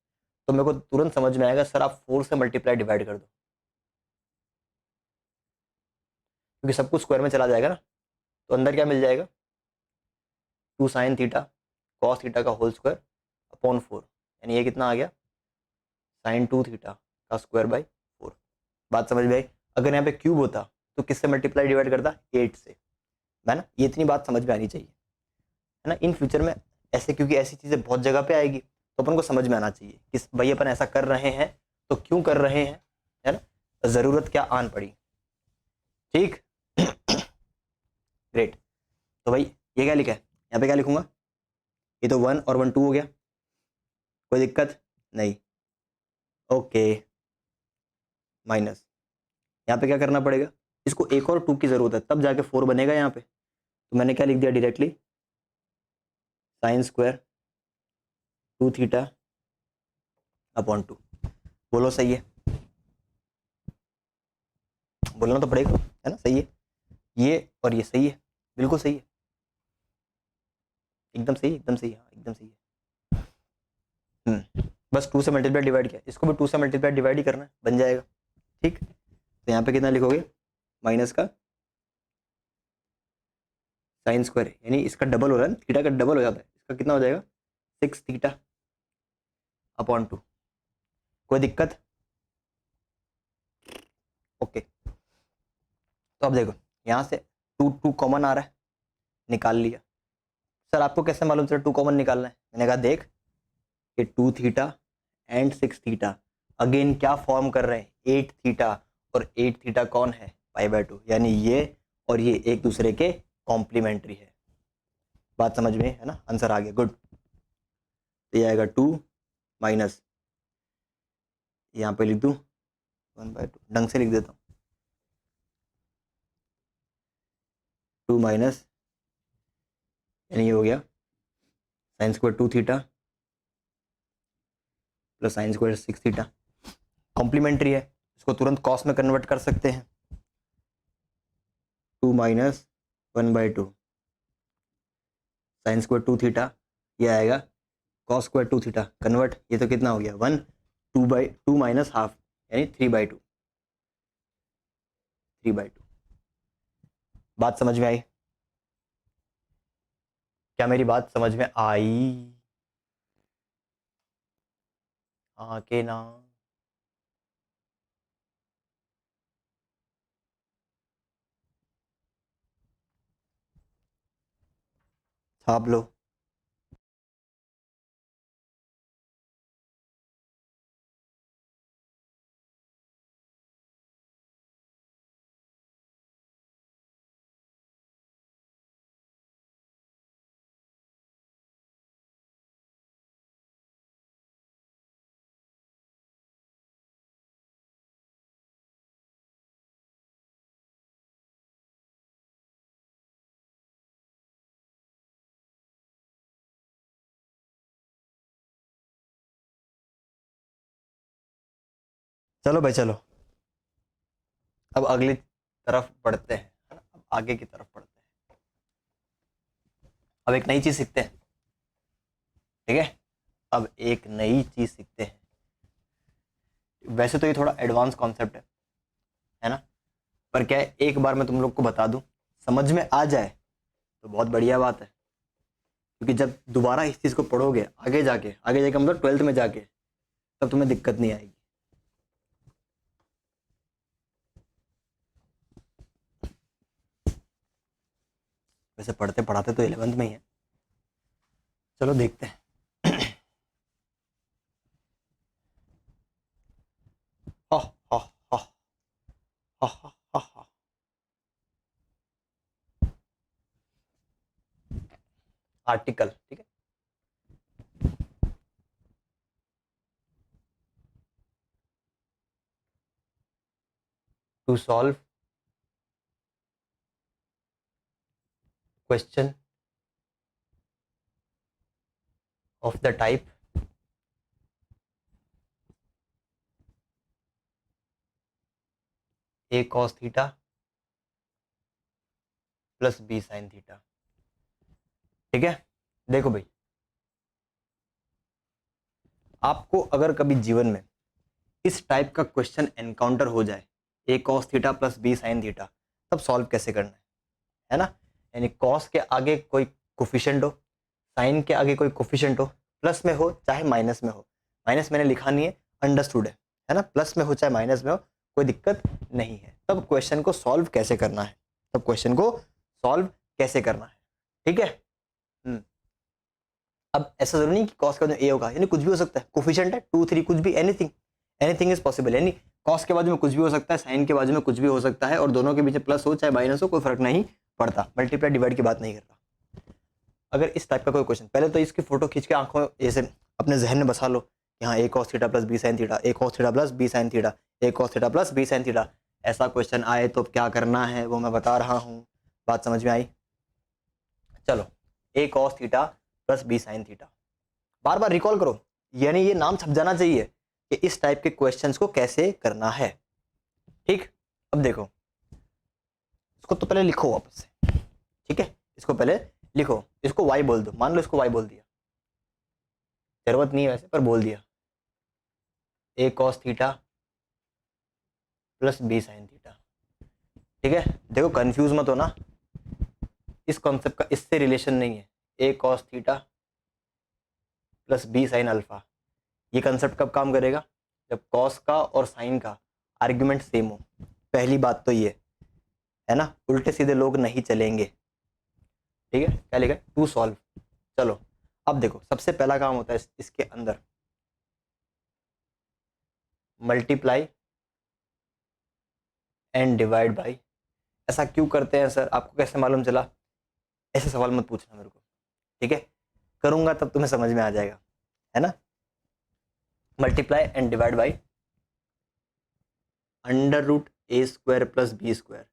तो मेरे को तुरंत समझ में आएगा, सर आप 4 से मल्टीप्लाई डिवाइड कर दो, क्योंकि सब कुछ स्क्वायर में चला जाएगा ना। तो अंदर क्या मिल जाएगा, 2 साइन थीटा कॉस थीटा का होल स्क्वायर अपॉन 4, यानी ये कितना आ गया, साइन 2 थीटा का स्क्वायर बाई 4। बात समझ में आई? अगर यहाँ पे क्यूब होता तो किससे मल्टीप्लाई डिवाइड करता, 8 से, है ना। ये इतनी बात समझ में आनी चाहिए, है ना। इन फ्यूचर में ऐसे, क्योंकि ऐसी चीजें बहुत जगह पे आएगी, तो अपन को समझ में आना चाहिए कि भाई अपन ऐसा कर रहे हैं तो क्यों कर रहे हैं, है ना, जरूरत क्या आन पड़ी। ठीक ग्रेट। तो भाई ये क्या लिखा है, यहाँ पे क्या लिखूंगा, ये तो 1 और 1 2 हो गया, कोई दिक्कत नहीं। ओके, माइनस, यहाँ पे क्या करना पड़ेगा, इसको एक और 2 की जरूरत है तब जाके 4 बनेगा यहाँ पे। तो मैंने क्या लिख दिया directly, sign square 2 theta upon 2। बोलो सही है? बोलना तो पड़ेगा, है ना। सही है, ये और ये सही है, बिल्कुल सही है, एकदम सही, एकदम सही, हाँ एकदम सही है। बस 2 से मल्टीप्लाई डिवाइड किया, इसको भी 2 से मल्टीप्लाई डिवाइड ही करना है, बन जाएगा। ठीक, तो यहाँ पे कितना लिखोगे, माइनस का साइन स्क्वायर, यानी इसका डबल हो रहा है, थीटा का डबल हो जाता है, इसका कितना हो जाएगा 6 थीटा अपॉन 2। कोई दिक्कत? ओके। तो अब देखो, यहाँ से 2 कॉमन आ रहा है, निकाल लिया। सर आपको कैसे मालूम चला 2 कॉमन निकालना है? मैंने कहा देख कि 2 थीटा एंड 6 थीटा अगेन क्या फॉर्म कर रहे हैं, 8 थीटा, और 8 थीटा कौन है, π/2, यानी ये और ये एक दूसरे के कॉम्प्लीमेंट्री है। बात समझ में है ना, आंसर आ गया, गुड। तो ये आएगा 2 माइनस, यहाँ पे लिख दूँ 1/2, ढंग से लिख देता हूँ, 2 माइनस, यानी ये हो गया sine square 2 theta plus sine square 6 theta, complementary है, इसको तुरंत कॉस में कन्वर्ट कर सकते हैं। 2 माइनस 1/2 साइन स्क्वायर 2 थीटा, ये आएगा कॉस स्क्वायर 2 थीटा, कन्वर्ट, ये तो कितना हो गया 1, 2 माइनस हाफ, यानी 3/2, 3/2। बात समझ में आई? क्या मेरी बात समझ में आई? हाँ के ना? छाप लो। चलो भाई चलो, अब अगली तरफ बढ़ते हैं, है ना? अब आगे की तरफ बढ़ते हैं। अब एक नई चीज सीखते हैं, ठीक है? अब एक नई चीज सीखते हैं। वैसे तो ये थोड़ा एडवांस कॉन्सेप्ट है ना? पर क्या है, एक बार मैं तुम लोग को बता दूं, समझ में आ जाए तो बहुत बढ़िया बात है। क्योंकि जब दोबारा इस चीज को पढ़ोगे आगे जाके मतलब 12th में जाके, तब तुम्हें दिक्कत नहीं आएगी। वैसे पढ़ते पढ़ाते तो 11th में ही है। चलो देखते हैं। हा, हा, हा, हा, हा, हा, हा। आर्टिकल, ठीक है? To solve question of the type A cos theta plus B sine theta, ठीक है? देखो भाई, आपको अगर कभी जीवन में इस टाइप का क्वेश्चन एनकाउंटर हो जाए, A cos theta plus B sine theta, तब सॉल्व कैसे करना है ना? यानी कॉस के आगे कोई कोफिशिएंट हो, साइन के आगे कोई कोफिशिएंट हो, प्लस में हो चाहे माइनस में हो, माइनस मैंने लिखा नहीं है, अंडरस्टूड है ना? प्लस में हो चाहे माइनस में हो, कोई दिक्कत नहीं है। तब क्वेश्चन को सॉल्व कैसे करना है, तब क्वेश्चन को सॉल्व कैसे करना है, ठीक है? अब ऐसा जरूरी नहीं कि कॉस के बाद में ए होगा, यानी कुछ भी हो सकता है, कोफिशिएंट है 2 3 कुछ भी, एनीथिंग एनीथिंग इज पॉसिबल। यानी कॉस के बाजू में कुछ भी हो सकता है, साइन के बाजू में कुछ भी हो सकता है, और दोनों के बीच प्लस हो चाहे माइनस हो, कोई फर्क नहीं पड़ता। मल्टीप्लाई डिवाइड की बात नहीं कर रहा। अगर इस टाइप का कोई क्वेश्चन, पहले तो इसकी फोटो खींच के आंखों ऐसे अपने जहन में बसा लो कि हाँ, A cos theta plus B sine theta, A cos theta plus B sine theta, A cos theta plus B sine theta. ऐसा क्वेश्चन आए तो क्या करना है वो मैं बता रहा हूँ। बात समझ में आई? चलो, A cos theta plus B sine theta बार बार रिकॉल करो, यानी ये नाम छप जाना चाहिए कि इस टाइप के क्वेश्चंस को कैसे करना है, ठीक? अब देखो, इसको तो पहले लिखो वापस से, ठीक है? इसको पहले लिखो, इसको वाई बोल दो, मान लो इसको वाई बोल दिया, जरूरत नहीं है वैसे पर बोल दिया, A cos theta plus B sine theta, ठीक है? देखो कंफ्यूज मत हो ना, इस कॉन्सेप्ट का इससे रिलेशन नहीं है। A cos theta plus B sine alpha, ये कंसेप्ट कब काम करेगा? जब कॉस का और साइन का आर्ग्यूमेंट सेम हो। पहली बात तो ये है ना, उल्टे सीधे लोग नहीं चलेंगे, ठीक है? क्या लिखा है? To solve. चलो, अब देखो, सबसे पहला काम होता है इसके अंदर मल्टीप्लाई एंड डिवाइड बाई। ऐसा क्यों करते हैं सर, आपको कैसे मालूम चला? ऐसे सवाल मत पूछना मेरे को, ठीक है? करूंगा तब तुम्हें समझ में आ जाएगा, है ना? Multiply and divide by under root A square plus B square.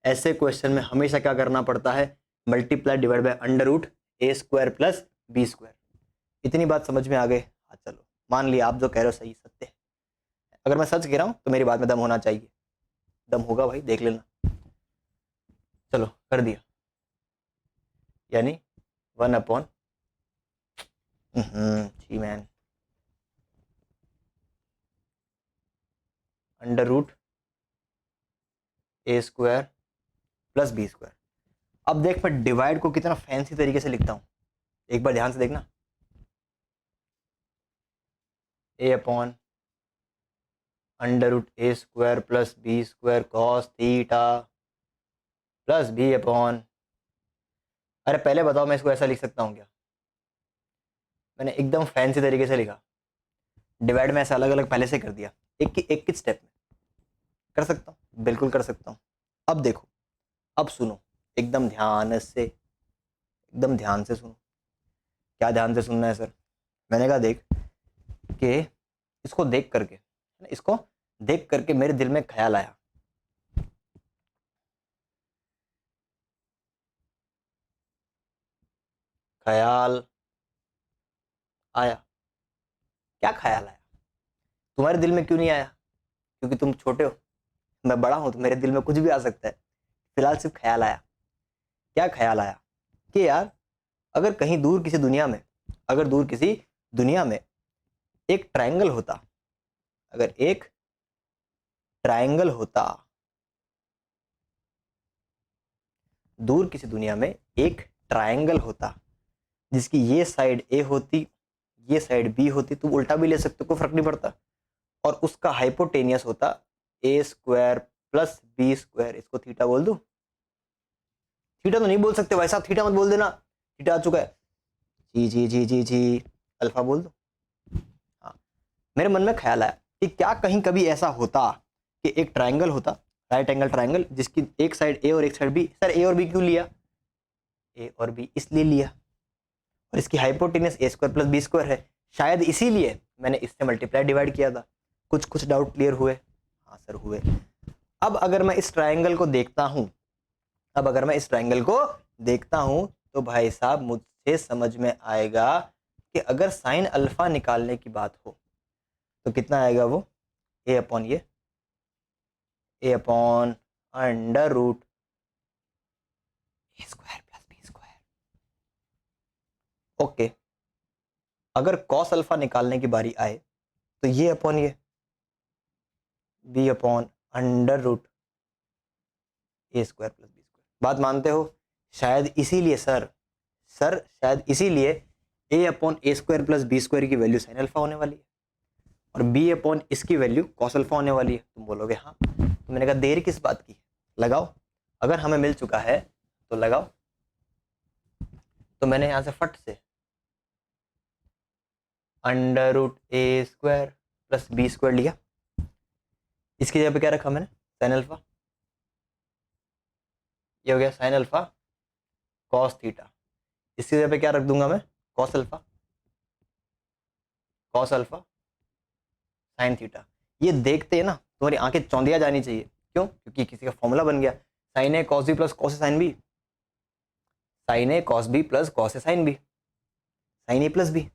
ऐसे क्वेश्चन में हमेशा क्या करना पड़ता है? Multiply divide by under root A square plus B square. इतनी बात समझ में आ गई? हाँ चलो, मान लिया आप जो कह रहे हो सही सत्य है। अगर मैं सच कह रहा हूँ तो मेरी बात में दम होना चाहिए, दम होगा भाई, देख लेना। चलो कर दिया, यानी 1/, जी man, under root A square plus B square. अब देख मैं डिवाइड को कितना फैंसी तरीके से लिखता हूँ, एक बार ध्यान से देखना, a upon under root A square plus B square cos theta plus B upon, अरे पहले बताओ मैं इसको ऐसा लिख सकता हूँ क्या? मैंने एकदम फैंसी तरीके से लिखा, डिवाइड में ऐसा अलग अलग पहले से कर दिया, एक ही स्टेप में कर सकता हूँ, बिल्कुल कर सकता हूँ। अब देखो, अब सुनो एकदम ध्यान से, एकदम ध्यान से सुनो। क्या ध्यान से सुनना है सर? मैंने कहा देख कि इसको देख करके, इसको देख करके मेरे दिल में ख्याल आया, ख्याल आया। क्या ख्याल आया? तुम्हारे दिल में क्यों नहीं आया? क्योंकि तुम छोटे हो, मैं बड़ा हूं, तो मेरे दिल में कुछ भी आ सकता है। फिलहाल सिर्फ ख्याल आया। क्या ख्याल आया? कि यार अगर कहीं दूर किसी दुनिया में, अगर दूर किसी दुनिया में एक ट्रायंगल होता, अगर एक ट्रायंगल होता, दूर किसी दुनिया में एक ट्रायंगल होता जिसकी ये साइड ए होती, ये साइड बी होती, तुम उल्टा भी ले सकते हो, कोई फर्क नहीं पड़ता, और उसका हाइपोटेनियस होता ए स्क्वायर प्लस बी स्क्वायर, इसको थीटा बोल दूं? थीटा तो नहीं बोल सकते भाई साहब, थीटा मत बोल देना, थीटा आ चुका है। जी जी जी जी जी, अल्फा बोल दो। हाँ, मेरे मन में ख्याल आया कि क्या कहीं कभी ऐसा होता कि एक ट्रायंगल होता, राइट एंगल ट्रायंगल, जिसकी एक साइड ए और एक साइड बी। सर ए और बी क्यों लिया? ए और बी इसलिए लिया, और इसकी hypotenuse A square plus B square है, शायद इसीलिए मैंने इससे मल्टीप्लाई डिवाइड किया था। कुछ कुछ डाउट क्लियर हुए? हाँ सर हुए। अब अगर मैं इस ट्रायंगल को देखता हूं, अब अगर मैं इस ट्रायंगल को देखता हूं तो भाई साहब मुझे समझ में आएगा कि अगर साइन अल्फा निकालने की बात हो तो कितना आएगा वो? ए अपॉन ये, A upon under root A square plus B square. Okay, अगर कॉस अल्फा निकालने की बारी आए तो ये अपॉन ये, B upon under root A square plus B square. बात मानते हो? शायद इसीलिए सर, शायद इसीलिए A upon A square plus B square की वैल्यू साइन अल्फा होने वाली है और बी अपॉन इसकी वैल्यू कॉस अल्फा होने वाली है। तुम बोलोगे हाँ, तो मैंने कहा देर किस बात की, लगाओ। अगर हमें मिल चुका है तो लगाओ। तो मैंने यहां से फट से under root A square plus B square लिया, इसकी जगह पे क्या रखा मैंने? Sign alpha. ये हो गया साइन अल्फा कॉस थीटा। इसकी जगह पे क्या रख दूंगा मैं? Cos alpha, cos alpha sine theta. ये देखते हैं ना तुम्हारी आंखें चौंधिया जानी चाहिए। क्यों? क्योंकि किसी का फॉर्मूला बन गया, sine A cos B plus cos A sine B, sine A cos B plus cos A sine B, sine A plus B.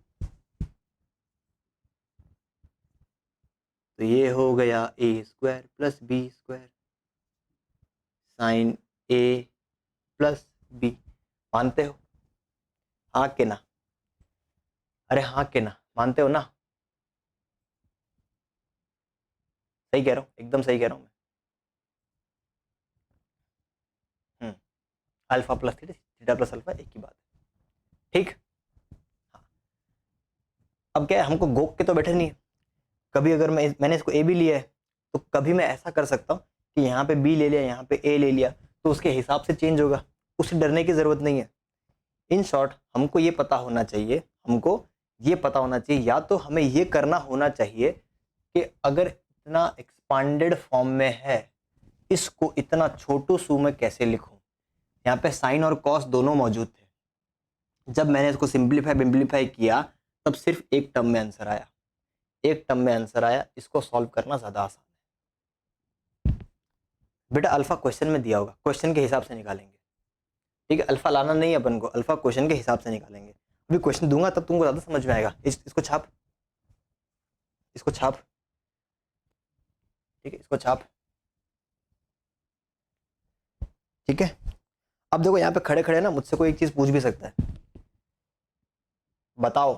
तो ये हो गया A square plus B square sine A plus B. मानते हो? हाँ के ना? अरे हाँ के ना? मानते हो ना? सही कह रहा हूँ, एकदम सही कह रहा हूँ मैं। Alpha plus theta, theta plus alpha एक ही बात है, ठीक? हाँ। अब क्या है, हमको गोक के तो बैठे नहीं है। कभी अगर मैंने इसको ए भी लिया है तो कभी मैं ऐसा कर सकता हूँ कि यहाँ पे बी ले लिया, यहाँ पे ए ले लिया, तो उसके हिसाब से चेंज होगा, उससे डरने की जरूरत नहीं है। इन शॉर्ट हमको ये पता होना चाहिए, हमको ये पता होना चाहिए, या तो हमें ये करना होना चाहिए कि अगर इतना एक्सपांडेड फॉर्म में है, इसको इतना छोटू सू में कैसे लिखूं। यहाँ पे साइन और कॉस दोनों मौजूद थे। जब मैंने इसको सिंप्लीफाई किया तब सिर्फ एक टर्म में आंसर आया, एक टर्म में आंसर आया। इसको सॉल्व करना ज्यादा आसान है बेटा। अल्फा क्वेश्चन में दिया होगा, क्वेश्चन के हिसाब से निकालेंगे, ठीक है? अल्फा लाना नहीं है अपन को, अल्फा क्वेश्चन के हिसाब से निकालेंगे। अभी क्वेश्चन दूंगा तब तुमको ज्यादा समझ में आएगा। इसको छाप, इसको छाप, ठीक है? इसको छाप, ठीक है? अब देखो यहाँ पे खड़े खड़े ना मुझसे कोई एक चीज पूछ भी सकता है, बताओ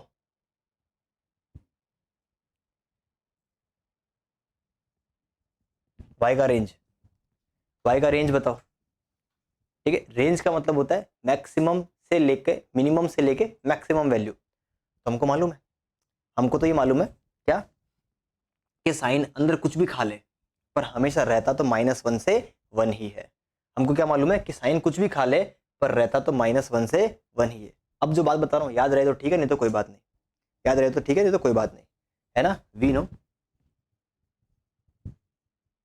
वाई का रेंज, वाई का रेंज बताओ, ठीक है? रेंज का मतलब होता है मैक्सिमम से लेके मैक्सिमम वैल्यू। तो हमको मालूम है, हमको तो ये मालूम है क्या कि साइन अंदर कुछ भी खा ले पर हमेशा रहता तो -1 से 1 ही है। हमको क्या मालूम है कि साइन कुछ भी खा ले पर रहता तो -1 से 1 ही है। अब जो बात बता रहा हूँ याद रहे तो ठीक है, नहीं तो कोई बात नहीं, याद रहे तो ठीक है, नहीं तो कोई बात नहीं, है ना। वी नो,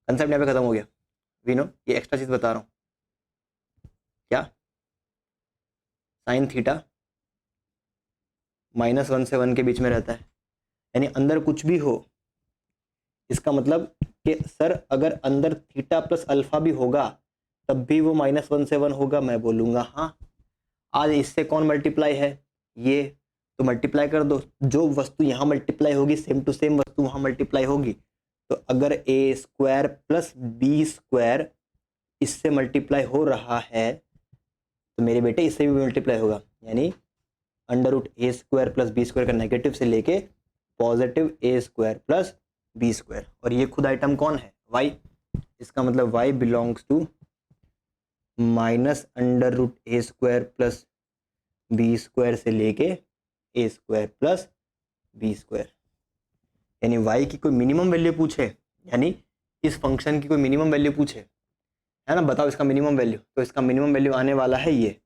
कंसेप्ट यहाँ पे खत्म हो गया। वी नो, ये एक्स्ट्रा चीज बता रहा हूँ क्या, साइन थीटा -1 से 1 के बीच में रहता है, यानी अंदर कुछ भी हो, इसका मतलब कि सर अगर अंदर थीटा प्लस अल्फा भी होगा तब भी वो -1 से 1 होगा। मैं बोलूंगा हाँ। आज इससे कौन मल्टीप्लाई है, ये, तो मल्टीप्लाई कर दो। जो वस्तु यहाँ मल्टीप्लाई होगी सेम टू सेम वस्तु वहाँ मल्टीप्लाई होगी। तो अगर a square plus B square इससे मल्टीप्लाई हो रहा है तो मेरे बेटे इससे भी मल्टीप्लाई होगा, यानी √a square plus B square का नेगेटिव से लेके positive a square plus B square. और ये खुद आइटम कौन है, y। इसका मतलब y belongs to -√a square plus B square से लेके a square plus B square. यानी y की कोई मिनिमम वैल्यू पूछे, यानी इस फंक्शन की कोई मिनिमम वैल्यू पूछे, है ना, बताओ इसका मिनिमम वैल्यू, तो इसका मिनिमम वैल्यू आने वाला है ये।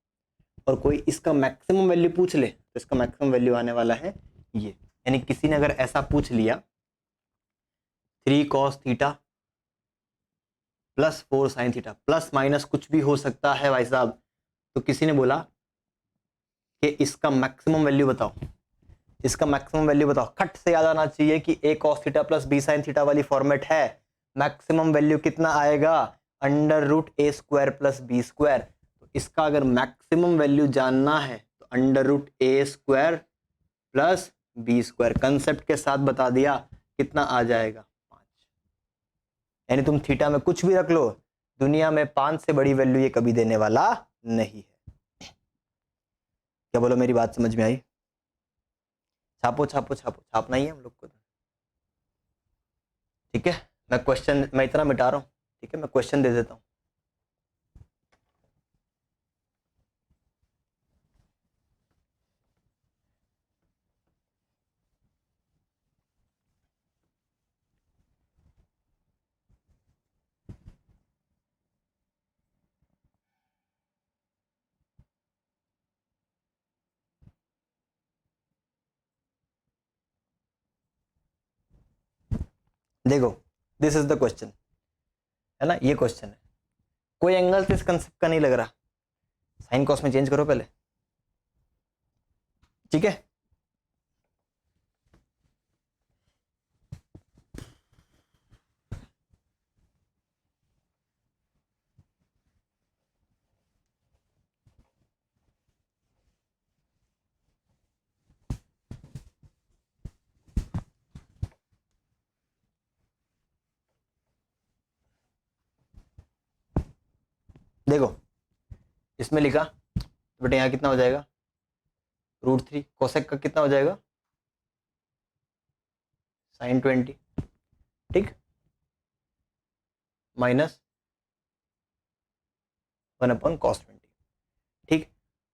और कोई इसका मैक्सिमम वैल्यू पूछ ले तो इसका मैक्सिमम वैल्यू आने वाला है ये। यानी किसी ने अगर ऐसा पूछ लिया 3 cos theta plus 4 sin theta, plus minus कुछ भी हो सकता है भाई साहब, तो किसी ने बोला कि इसका मैक्सिमम वैल्यू बताओ, इसका मैक्सिमम वैल्यू बताओ, खट से याद आना चाहिए कि a cos theta plus b sin theta वाली फॉर्मेट है। मैक्सिमम वैल्यू कितना आएगा, √a square plus B square. तो इसका अगर मैक्सिमम वैल्यू जानना है तो √a square plus B square, concept के साथ बता दिया कितना आ जाएगा, 5। यानी तुम थीटा में कुछ भी रख लो, दुनिया में 5 से बड़ी वैल्यू ये कभी देने वाला नहीं है। क्या बोलो, मेरी बात समझ में आई? छापो छापो छापो, छापना ही है हम लोग को, ठीक है। मैं इतना मिटा रहा हूँ, ठीक है, मैं क्वेश्चन दे देता हूँ। देखो, दिस इज द क्वेश्चन, है ना, ये क्वेश्चन है। कोई एंगल तो इस कंसेप्ट का नहीं लग रहा, साइन कॉस में चेंज करो पहले, ठीक है। देखो इसमें लिखा बेटे, यहाँ कितना हो जाएगा, √3 कोसेक का कितना हो जाएगा, sin 20, ठीक, -1/cos 20, ठीक।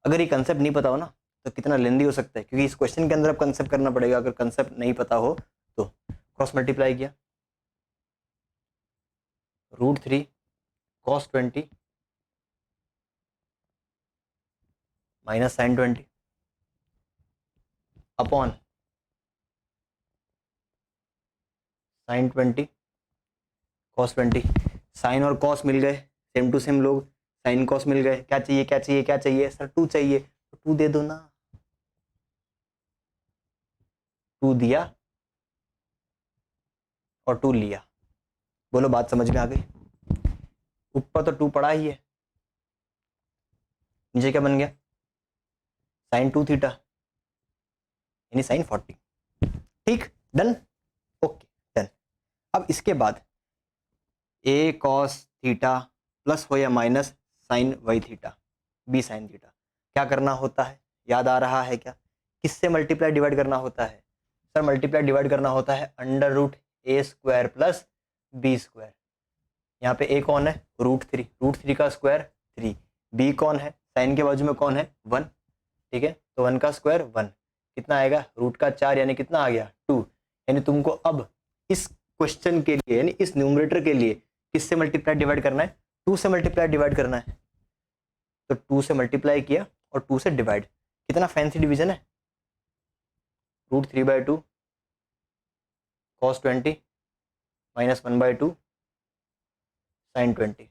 अगर ये कंसेप्ट नहीं पता हो ना तो कितना लेंदी हो सकता है, क्योंकि इस क्वेश्चन के अंदर अब कंसेप्ट करना पड़ेगा। अगर कंसेप्ट नहीं पता हो तो क्रॉस मल्टीप्लाई किया, √3 cos 20 minus sin 20 upon sin 20 cos 20। Sine और कॉस मिल गए, सेम टू सेम लोग, साइन कॉस मिल गए। क्या चाहिए क्या चाहिए क्या चाहिए सर, 2 चाहिए, तो 2 दे दो ना, 2 दिया और 2 लिया। बोलो बात समझ में आ गई? ऊपर तो 2 पड़ा ही है, नीचे क्या बन गया, sin 2 थीटा यानी sin 40, ठीक, डन, ओके डन। अब इसके बाद a cos थीटा प्लस हो या minus sin y theta b sin theta, क्या करना होता है, याद आ रहा है क्या? किससे मल्टीप्लाई डिवाइड करना होता है सर? मल्टीप्लाई डिवाइड करना होता है √a square plus B square. यहाँ पे a कौन है, √3, √3 का स्क्वायर 3, b कौन है, साइन के बाजू में कौन है 1, ठीक है, तो 1 का स्क्वायर 1 कितना आएगा, रूट का 4 यानी कितना आ गया 2। यानी तुमको अब इस क्वेश्चन के लिए यानी इस न्यूमरेटर के लिए किससे मल्टीप्लाई डिवाइड करना है, 2 से मल्टीप्लाई डिवाइड करना है। तो 2 से मल्टीप्लाई किया और 2 से डिवाइड, कितना फैंसी डिवीजन है, रूट 3/2 cos 20 माइनस 1/2 sin 20।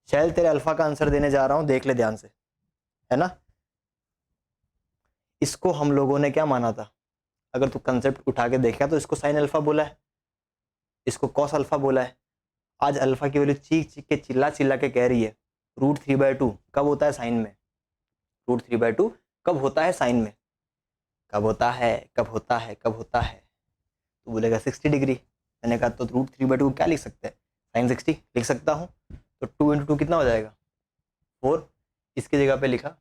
शैल तेरे अल्फा का आंसर देने जा रहा हूं, देख ले ध्यान से, है ना। इसको हम लोगों ने क्या माना था, अगर तू कंसेप्ट उठा के देखा तो इसको साइन अल्फा बोला है, इसको कॉस अल्फा बोला है। आज अल्फा की वैल्यू चीख चीख के चिल्ला चिल्ला के कह रही है रूट 3/2 कब होता है साइन में, रूट 3/2 कब होता है साइन में, कब होता है कब होता है कब होता है। तो बोलेगा 60 डिग्री। मैंने कहा तो रूट 3/2 क्या लिख सकते हैं, साइन 60 लिख सकता हूँ। तो 2 × 2 कितना हो जाएगा 4, इसकी जगह पे लिखा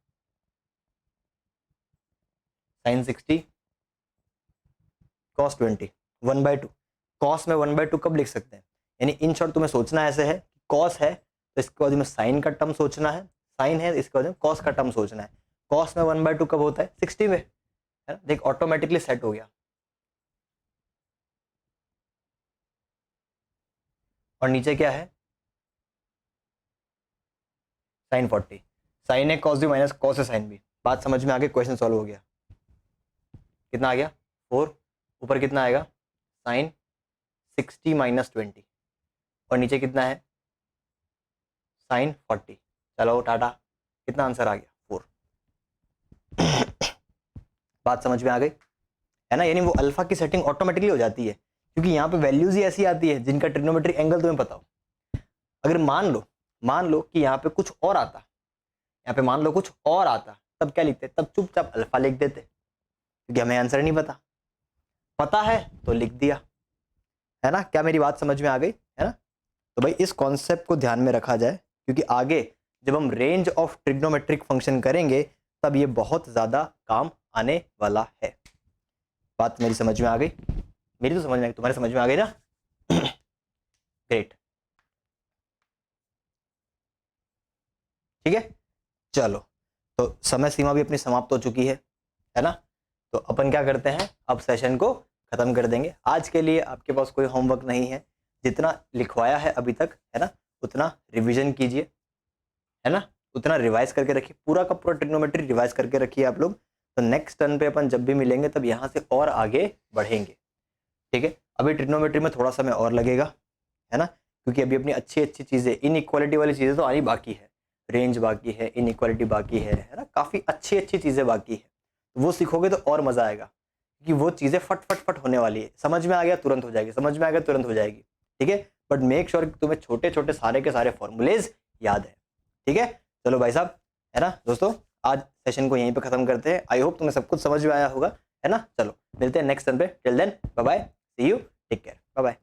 साइन 60 cos 20 1/2। कॉस में 1/2 कब लिख सकते हैं, यानी इन शॉर्ट तुम्हें सोचना ऐसे है, कॉस है तो इसके बाद में साइन का टर्म सोचना है, साइन है इसके बाद में कॉस का टर्म सोचना है। कॉस में 1/2 कब होता है 60 में, है ना, देख ऑटोमेटिकली सेट हो गया। और नीचे क्या है साइन 40, साइन है कॉस बी माइनस कॉस है साइन बी। बात समझ में आ गई, क्वेश्चन सॉल्व हो गया। कितना आ गया 4, ऊपर कितना आएगा साइन 60 माइनस 20 और नीचे कितना है साइन 40। चलो टाटा, कितना आंसर आ गया 4। बात समझ में आ गई, है ना। यानी वो अल्फा की सेटिंग ऑटोमेटिकली हो जाती है क्योंकि यहाँ पे वैल्यूज ही ऐसी आती है जिनका ट्रिग्नोमेट्रिक एंगल तुम्हें पता हो। अगर मान लो कि यहाँ पे कुछ और आता, यहाँ पे मान लो कुछ और आता, तब क्या लिखते, तब चुपचाप अल्फा लिख देते क्योंकि हमें आंसर नहीं पता, पता है तो लिख दिया, है ना। क्या मेरी बात समझ में आ गई, है ना। तो भाई इस कॉन्सेप्ट को ध्यान में रखा जाए क्योंकि आगे जब हम रेंज ऑफ ट्रिग्नोमेट्रिक फंक्शन करेंगे तब ये बहुत ज्यादा काम आने वाला है। बात मेरी समझ में आ गई, मेरी तो समझ में आ गई, तुम्हारे समझ में आ गई ना। ग्रेट, ठीक है। चलो तो समय सीमा भी अपनी समाप्त हो चुकी है ना। तो अपन क्या करते हैं, अब सेशन को खत्म कर देंगे। आज के लिए आपके पास कोई होमवर्क नहीं है, जितना लिखवाया है अभी तक, है ना, उतना रिवीजन कीजिए, है ना, उतना रिवाइज करके रखिए, पूरा का पूरा ट्रिग्नोमेट्री रिवाइज करके रखिए आप लोग। तो नेक्स्ट टर्न पे अपन जब भी मिलेंगे तब यहाँ से और आगे बढ़ेंगे, ठीक है। अभी ट्रिग्नोमेट्री में थोड़ा समय और लगेगा, है ना, क्योंकि अभी अपनी अच्छी अच्छी चीज़ें, इनइक्वालिटी वाली चीज़ें तो आनी बाकी है, रेंज बाकी है, इनइक्वालिटी बाकी है ना, काफ़ी अच्छी अच्छी चीज़ें बाकी है। वो सीखोगे तो और मज़ा आएगा क्योंकि वो चीज़ें फट फट फट होने वाली है। समझ में आ गया तुरंत हो जाएगी, समझ में आ गया तुरंत हो जाएगी, ठीक है। बट मेक श्योर कि तुम्हें छोटे छोटे सारे के सारे फॉर्मूलेज याद है, ठीक है। चलो भाई साहब, है ना दोस्तों, आज सेशन को यहीं पे खत्म करते हैं। आई होप तुम्हें सब कुछ समझ में आया होगा, है ना। चलो मिलते हैं नेक्स्ट टर्न पे, till then bye bye, see you, take care, bye bye.